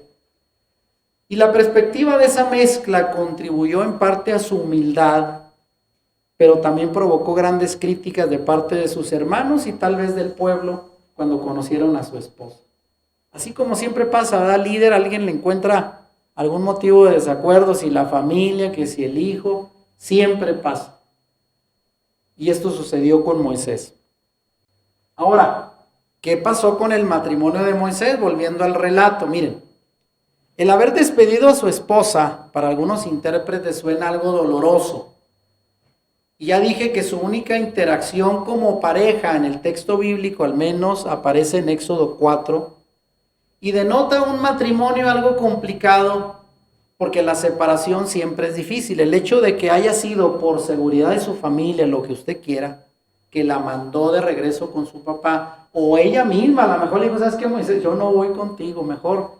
Y la perspectiva de esa mezcla contribuyó en parte a su humildad, pero también provocó grandes críticas de parte de sus hermanos y tal vez del pueblo cuando conocieron a su esposa. Así como siempre pasa, ¿verdad? Líder, alguien le encuentra algún motivo de desacuerdo, si la familia, que si el hijo, siempre pasa. Y esto sucedió con Moisés. Ahora, ¿qué pasó con el matrimonio de Moisés? Volviendo al relato, miren. El haber despedido a su esposa, para algunos intérpretes suena algo doloroso. Y ya dije que su única interacción como pareja en el texto bíblico, al menos, aparece en Éxodo 4, y denota un matrimonio algo complicado, porque la separación siempre es difícil. El hecho de que haya sido por seguridad de su familia, lo que usted quiera, que la mandó de regreso con su papá, o ella misma a lo mejor le dijo, ¿sabes qué, Moisés? Yo no voy contigo, mejor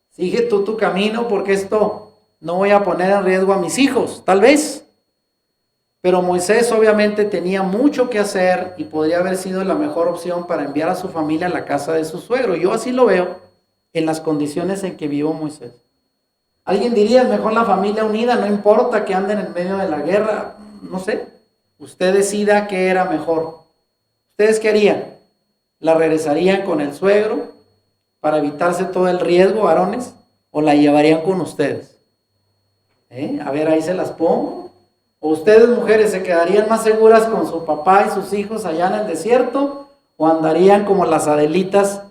sigue tú tu camino porque esto no voy a poner en riesgo a mis hijos, tal vez. Pero Moisés obviamente tenía mucho que hacer y podría haber sido la mejor opción para enviar a su familia a la casa de su suegro. Yo así lo veo en las condiciones en que vivió Moisés. Alguien diría, es mejor la familia unida, no importa que anden en medio de la guerra, no sé. Usted decida qué era mejor. ¿Ustedes qué harían? ¿La regresarían con el suegro para evitarse todo el riesgo, varones? ¿O la llevarían con ustedes? A ver, ahí se las pongo. ¿O ustedes, mujeres, se quedarían más seguras con su papá y sus hijos allá en el desierto? ¿O andarían como las Adelitas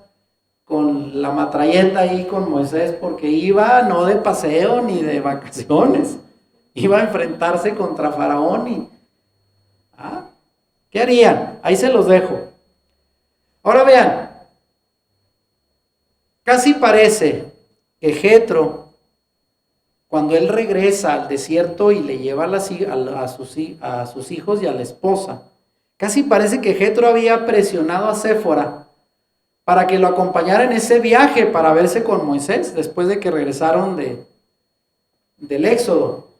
con la matralleta ahí con Moisés? Porque iba no de paseo ni de vacaciones. Iba a enfrentarse contra Faraón ¿qué harían? Ahí se los dejo. Ahora vean, casi parece que Jetro, cuando él regresa al desierto y le lleva a sus hijos y a la esposa, casi parece que Jetro había presionado a Séfora para que lo acompañara en ese viaje para verse con Moisés después de que regresaron del Éxodo.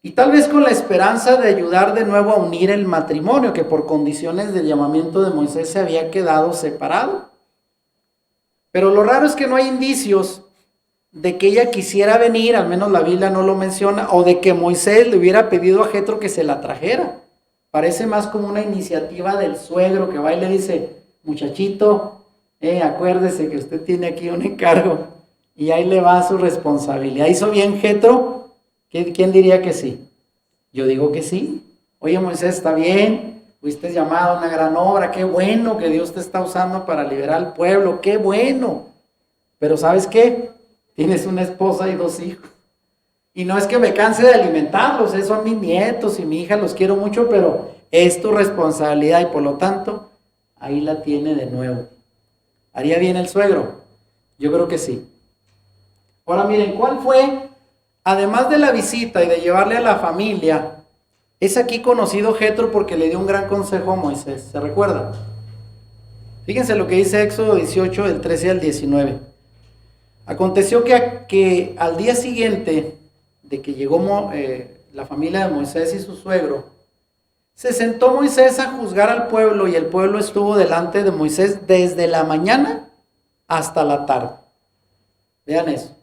Y tal vez con la esperanza de ayudar de nuevo a unir el matrimonio, que por condiciones del llamamiento de Moisés se había quedado separado. Pero lo raro es que no hay indicios de que ella quisiera venir, al menos la Biblia no lo menciona, o de que Moisés le hubiera pedido a Jetro que se la trajera. Parece más como una iniciativa del suegro que va y le dice, muchachito, acuérdese que usted tiene aquí un encargo, y ahí le va su responsabilidad. ¿Hizo bien Jetro? ¿Quién diría que sí? Yo digo que sí. Oye, Moisés, está bien, fuiste llamado a una gran obra, qué bueno que Dios te está usando para liberar al pueblo, qué bueno. Pero ¿sabes qué? Tienes una esposa y 2 hijos. Y no es que me canse de alimentarlos, son mis nietos y mi hija, los quiero mucho, pero es tu responsabilidad y por lo tanto, ahí la tiene de nuevo. ¿Haría bien el suegro? Yo creo que sí. Ahora miren, ¿cuál fue? Además de la visita y de llevarle a la familia, es aquí conocido Jetro porque le dio un gran consejo a Moisés. ¿Se recuerdan? Fíjense lo que dice Éxodo 18, del 13 al 19. Aconteció que al día siguiente de que llegó la familia de Moisés y su suegro, se sentó Moisés a juzgar al pueblo y el pueblo estuvo delante de Moisés desde la mañana hasta la tarde. Vean eso.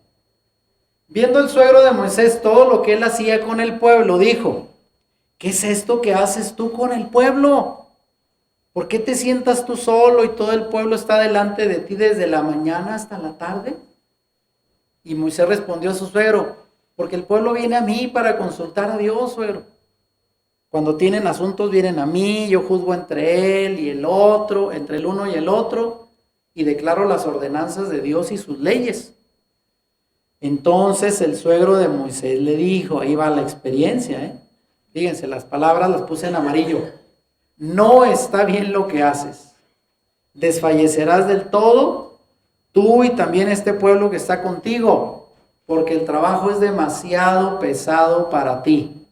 Viendo el suegro de Moisés todo lo que él hacía con el pueblo, dijo, ¿qué es esto que haces tú con el pueblo? ¿Por qué te sientas tú solo y todo el pueblo está delante de ti desde la mañana hasta la tarde? Y Moisés respondió a su suegro, porque el pueblo viene a mí para consultar a Dios, suegro. Cuando tienen asuntos vienen a mí, yo juzgo entre él y el otro, entre el uno y el otro, y declaro las ordenanzas de Dios y sus leyes. Entonces el suegro de Moisés le dijo, ahí va la experiencia, fíjense, las palabras las puse en amarillo. No está bien lo que haces. Desfallecerás del todo, tú y también este pueblo que está contigo, porque el trabajo es demasiado pesado para ti.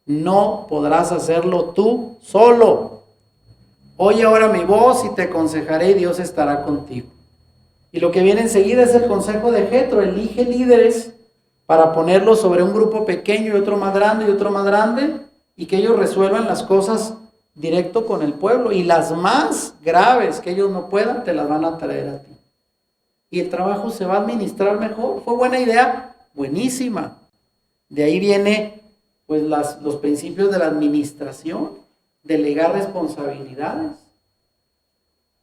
No podrás hacerlo tú solo. Oye ahora mi voz y te aconsejaré y Dios estará contigo. Y lo que viene enseguida es el consejo de Jetro. Elige líderes para ponerlos sobre un grupo pequeño y otro más grande y otro más grande, y que ellos resuelvan las cosas directo con el pueblo. Y las más graves que ellos no puedan, te las van a traer a ti. Y el trabajo se va a administrar mejor. ¿Fue buena idea? Buenísima. De ahí viene pues los principios de la administración, delegar responsabilidades.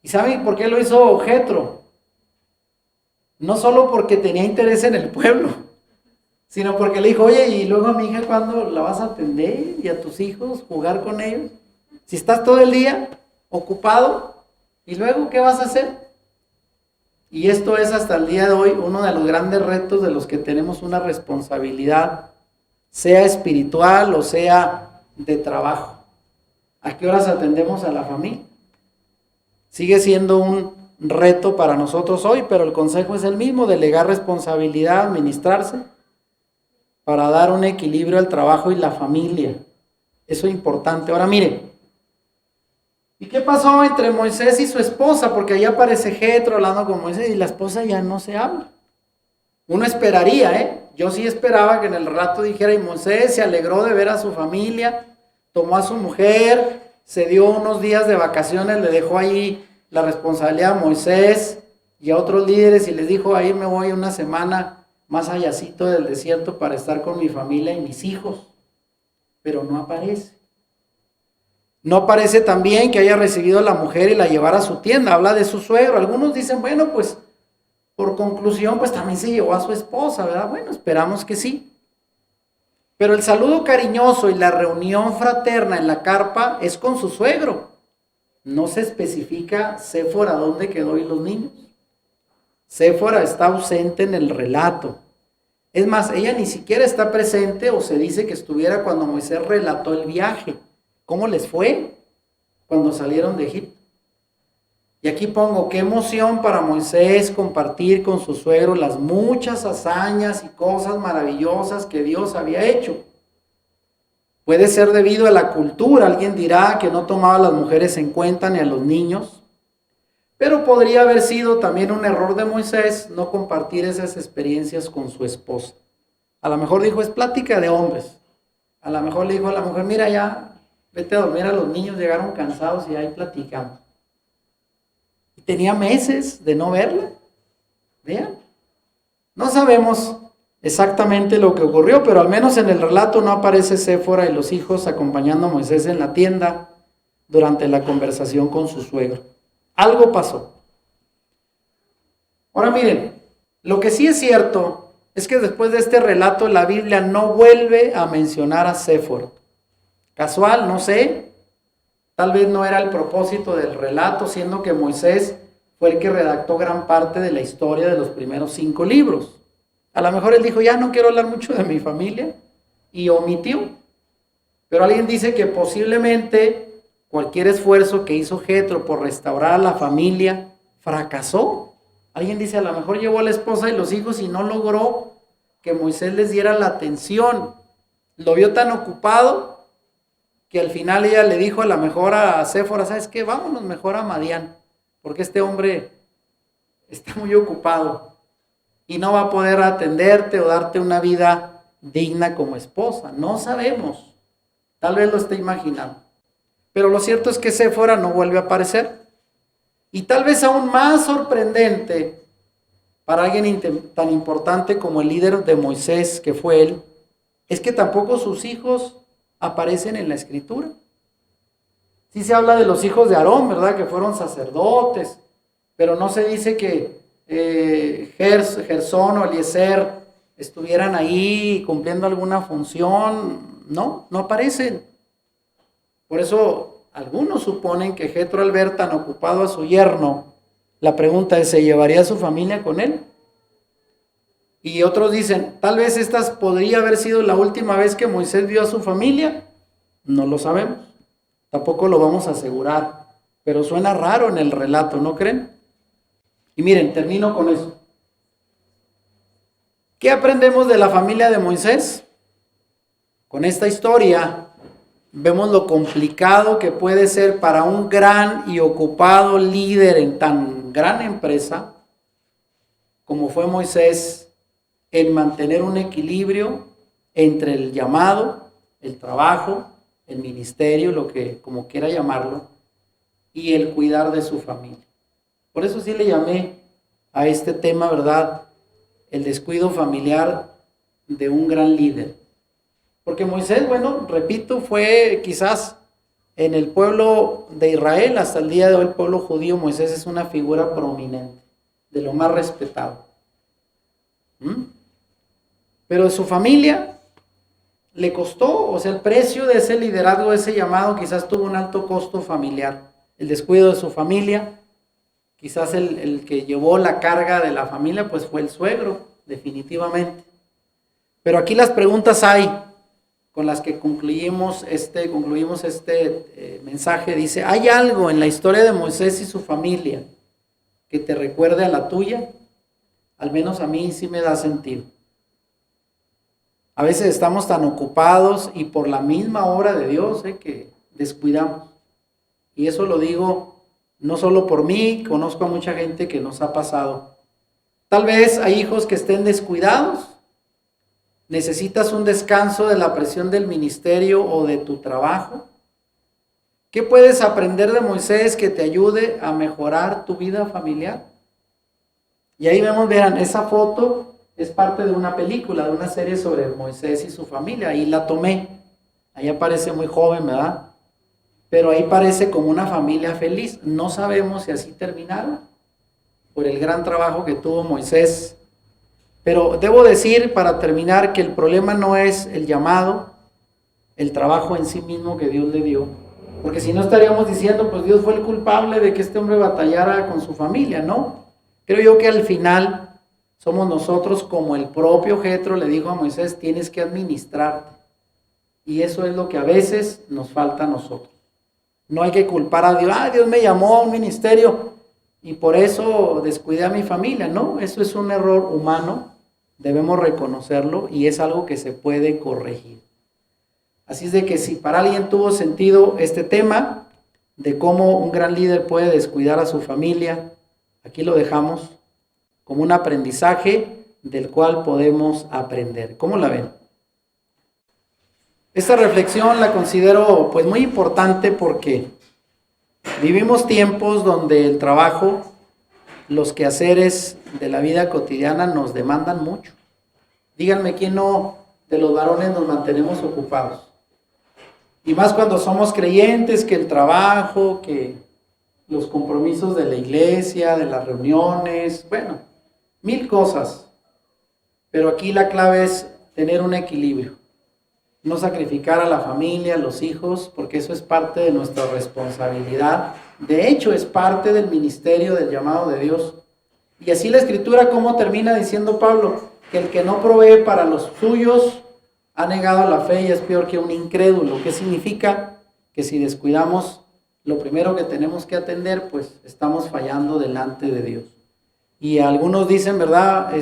¿Y saben por qué lo hizo Jetro? No solo porque tenía interés en el pueblo, sino porque le dijo, oye, y luego a mi hija, ¿cuándo la vas a atender? Y a tus hijos, jugar con ellos. Si estás todo el día ocupado, ¿y luego qué vas a hacer? Y esto es hasta el día de hoy uno de los grandes retos de los que tenemos una responsabilidad, sea espiritual o sea de trabajo. ¿A qué horas atendemos a la familia? Sigue siendo un reto para nosotros hoy, pero el consejo es el mismo, delegar responsabilidad, administrarse, para dar un equilibrio al trabajo y la familia. Eso es importante. Ahora mire, ¿Y qué pasó entre Moisés y su esposa? Porque ahí aparece Jetro hablando con Moisés y la esposa ya no se habla. Uno esperaría, yo sí esperaba que en el relato dijera, y Moisés se alegró de ver a su familia, tomó a su mujer, se dio unos días de vacaciones, le dejó ahí la responsabilidad a Moisés y a otros líderes y les dijo, ahí me voy una semana más allácito del desierto para estar con mi familia y mis hijos. Pero no aparece. No aparece también que haya recibido a la mujer y la llevara a su tienda, habla de su suegro. Algunos dicen, bueno, pues por conclusión, pues también se llevó a su esposa, ¿verdad? Bueno, esperamos que sí. Pero el saludo cariñoso y la reunión fraterna en la carpa es con su suegro. No se especifica Séfora dónde quedó y los niños. Séfora está ausente en el relato. Es más, ella ni siquiera está presente o se dice que estuviera cuando Moisés relató el viaje. ¿Cómo les fue cuando salieron de Egipto? Y aquí pongo, qué emoción para Moisés compartir con su suegro las muchas hazañas y cosas maravillosas que Dios había hecho. Puede ser debido a la cultura, alguien dirá que no tomaba a las mujeres en cuenta ni a los niños, pero podría haber sido también un error de Moisés no compartir esas experiencias con su esposa. A lo mejor dijo, es plática de hombres. A lo mejor le dijo a la mujer, mira ya, vete a dormir, a los niños llegaron cansados y ahí platicamos. Y tenía meses de no verla. Vean. No sabemos exactamente lo que ocurrió, pero al menos en el relato no aparece Séfora y los hijos acompañando a Moisés en la tienda durante la conversación con su suegro. Algo pasó. Ahora miren, lo que sí es cierto es que después de este relato la Biblia no vuelve a mencionar a Séfora. Casual, no sé. Tal vez no era el propósito del relato, siendo que Moisés fue el que redactó gran parte de la historia de los primeros 5 libros. A lo mejor él dijo, ya no quiero hablar mucho de mi familia, y omitió. Pero alguien dice que posiblemente cualquier esfuerzo que hizo Jetro por restaurar a la familia fracasó. Alguien dice, a lo mejor llevó a la esposa y los hijos y no logró que Moisés les diera la atención. Lo vio tan ocupado que al final ella le dijo a lo mejor a Séfora, ¿sabes qué? Vámonos mejor a Madián, porque este hombre está muy ocupado y no va a poder atenderte o darte una vida digna como esposa. No sabemos, tal vez lo esté imaginando. Pero lo cierto es que Séfora no vuelve a aparecer. Y tal vez aún más sorprendente para alguien tan importante como el líder de Moisés, que fue él, es que tampoco sus hijos aparecen en la escritura. Sí se habla de los hijos de Aarón, ¿verdad? Que fueron sacerdotes, pero no se dice que Gersón o Eliezer estuvieran ahí cumpliendo alguna función. No aparecen. Por eso algunos suponen que Jetro al ver tan ocupado a su yerno, la pregunta es, ¿se llevaría a su familia con él? Y otros dicen, tal vez esta podría haber sido la última vez que Moisés vio a su familia. No lo sabemos. Tampoco lo vamos a asegurar. Pero suena raro en el relato, ¿no creen? Y miren, termino con eso. ¿Qué aprendemos de la familia de Moisés? Con esta historia vemos lo complicado que puede ser para un gran y ocupado líder en tan gran empresa como fue Moisés, en mantener un equilibrio entre el llamado, el trabajo, el ministerio, lo que como quiera llamarlo, y el cuidar de su familia. Por eso sí le llamé a este tema, ¿verdad? El descuido familiar de un gran líder. Porque Moisés, bueno, repito, fue quizás en el pueblo de Israel, hasta el día de hoy el pueblo judío, Moisés es una figura prominente, de lo más respetado. Pero de su familia le costó, o sea, el precio de ese liderazgo, de ese llamado, quizás tuvo un alto costo familiar. El descuido de su familia, quizás el que llevó la carga de la familia, pues fue el suegro, definitivamente. Pero aquí las preguntas hay, con las que concluimos este mensaje. Dice, ¿hay algo en la historia de Moisés y su familia que te recuerde a la tuya? Al menos a mí sí me da sentido. A veces estamos tan ocupados y por la misma obra de Dios que descuidamos. Y eso lo digo no solo por mí, conozco a mucha gente que nos ha pasado. Tal vez hay hijos que estén descuidados. Necesitas un descanso de la presión del ministerio o de tu trabajo. ¿Qué puedes aprender de Moisés que te ayude a mejorar tu vida familiar? Y ahí vemos, vean, esa foto es parte de una película, de una serie sobre Moisés y su familia. Ahí la tomé. Ahí aparece muy joven, ¿verdad? Pero ahí parece como una familia feliz. No sabemos si así terminaron por el gran trabajo que tuvo Moisés. Pero debo decir, para terminar, que el problema no es el llamado, el trabajo en sí mismo que Dios le dio. Porque si no estaríamos diciendo, pues Dios fue el culpable de que este hombre batallara con su familia, ¿no? Creo yo que al final somos nosotros, como el propio Jetro le dijo a Moisés, tienes que administrarte. Y eso es lo que a veces nos falta a nosotros. No hay que culpar a Dios, Dios me llamó a un ministerio y por eso descuidé a mi familia. No, eso es un error humano, debemos reconocerlo y es algo que se puede corregir. Así es de que si para alguien tuvo sentido este tema de cómo un gran líder puede descuidar a su familia, aquí lo dejamos como un aprendizaje del cual podemos aprender. ¿Cómo la ven? Esta reflexión la considero pues muy importante porque vivimos tiempos donde el trabajo, los quehaceres de la vida cotidiana nos demandan mucho. Díganme quién no de los varones nos mantenemos ocupados. Y más cuando somos creyentes, que el trabajo, que los compromisos de la iglesia, de las reuniones, bueno, mil cosas. Pero aquí la clave es tener un equilibrio. No sacrificar a la familia, a los hijos, porque eso es parte de nuestra responsabilidad. De hecho, es parte del ministerio, del llamado de Dios. Y así la Escritura, ¿cómo termina diciendo Pablo? Que el que no provee para los suyos ha negado la fe y es peor que un incrédulo. ¿Qué significa? Que si descuidamos lo primero que tenemos que atender, pues estamos fallando delante de Dios. Y algunos dicen, ¿verdad?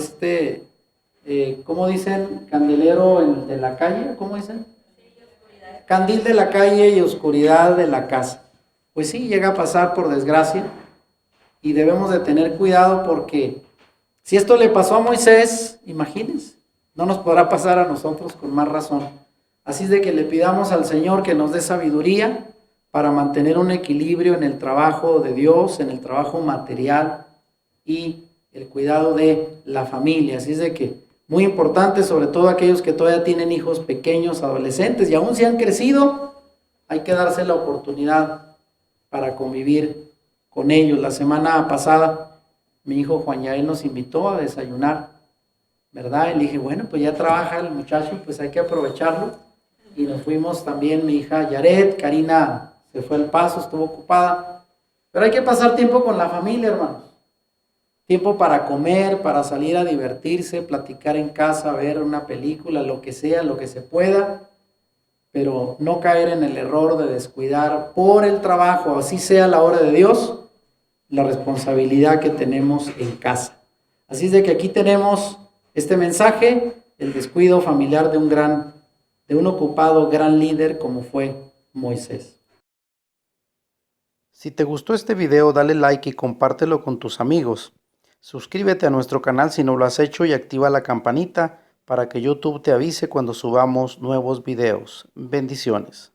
¿Cómo dicen? Candelero de la calle, ¿cómo dicen? Candil de la calle y oscuridad de la casa. Pues sí, llega a pasar por desgracia y debemos de tener cuidado porque si esto le pasó a Moisés, imagínense, no nos podrá pasar a nosotros con más razón. Así es de que le pidamos al Señor que nos dé sabiduría para mantener un equilibrio en el trabajo de Dios, en el trabajo material y el cuidado de la familia. Así es de que muy importante, sobre todo aquellos que todavía tienen hijos pequeños, adolescentes, y aún si han crecido, hay que darse la oportunidad para convivir con ellos. La semana pasada, mi hijo Juan Yael nos invitó a desayunar, ¿verdad? Y le dije, bueno, pues ya trabaja el muchacho, pues hay que aprovecharlo. Y nos fuimos también mi hija Yaret, Karina se fue al Paso, estuvo ocupada. Pero hay que pasar tiempo con la familia, hermanos. Tiempo para comer, para salir a divertirse, platicar en casa, ver una película, lo que sea, lo que se pueda, pero no caer en el error de descuidar por el trabajo, así sea la hora de Dios, la responsabilidad que tenemos en casa. Así es de que aquí tenemos este mensaje, el descuido familiar de un ocupado gran líder como fue Moisés. Si te gustó este video, dale like y compártelo con tus amigos. Suscríbete a nuestro canal si no lo has hecho y activa la campanita para que YouTube te avise cuando subamos nuevos videos. Bendiciones.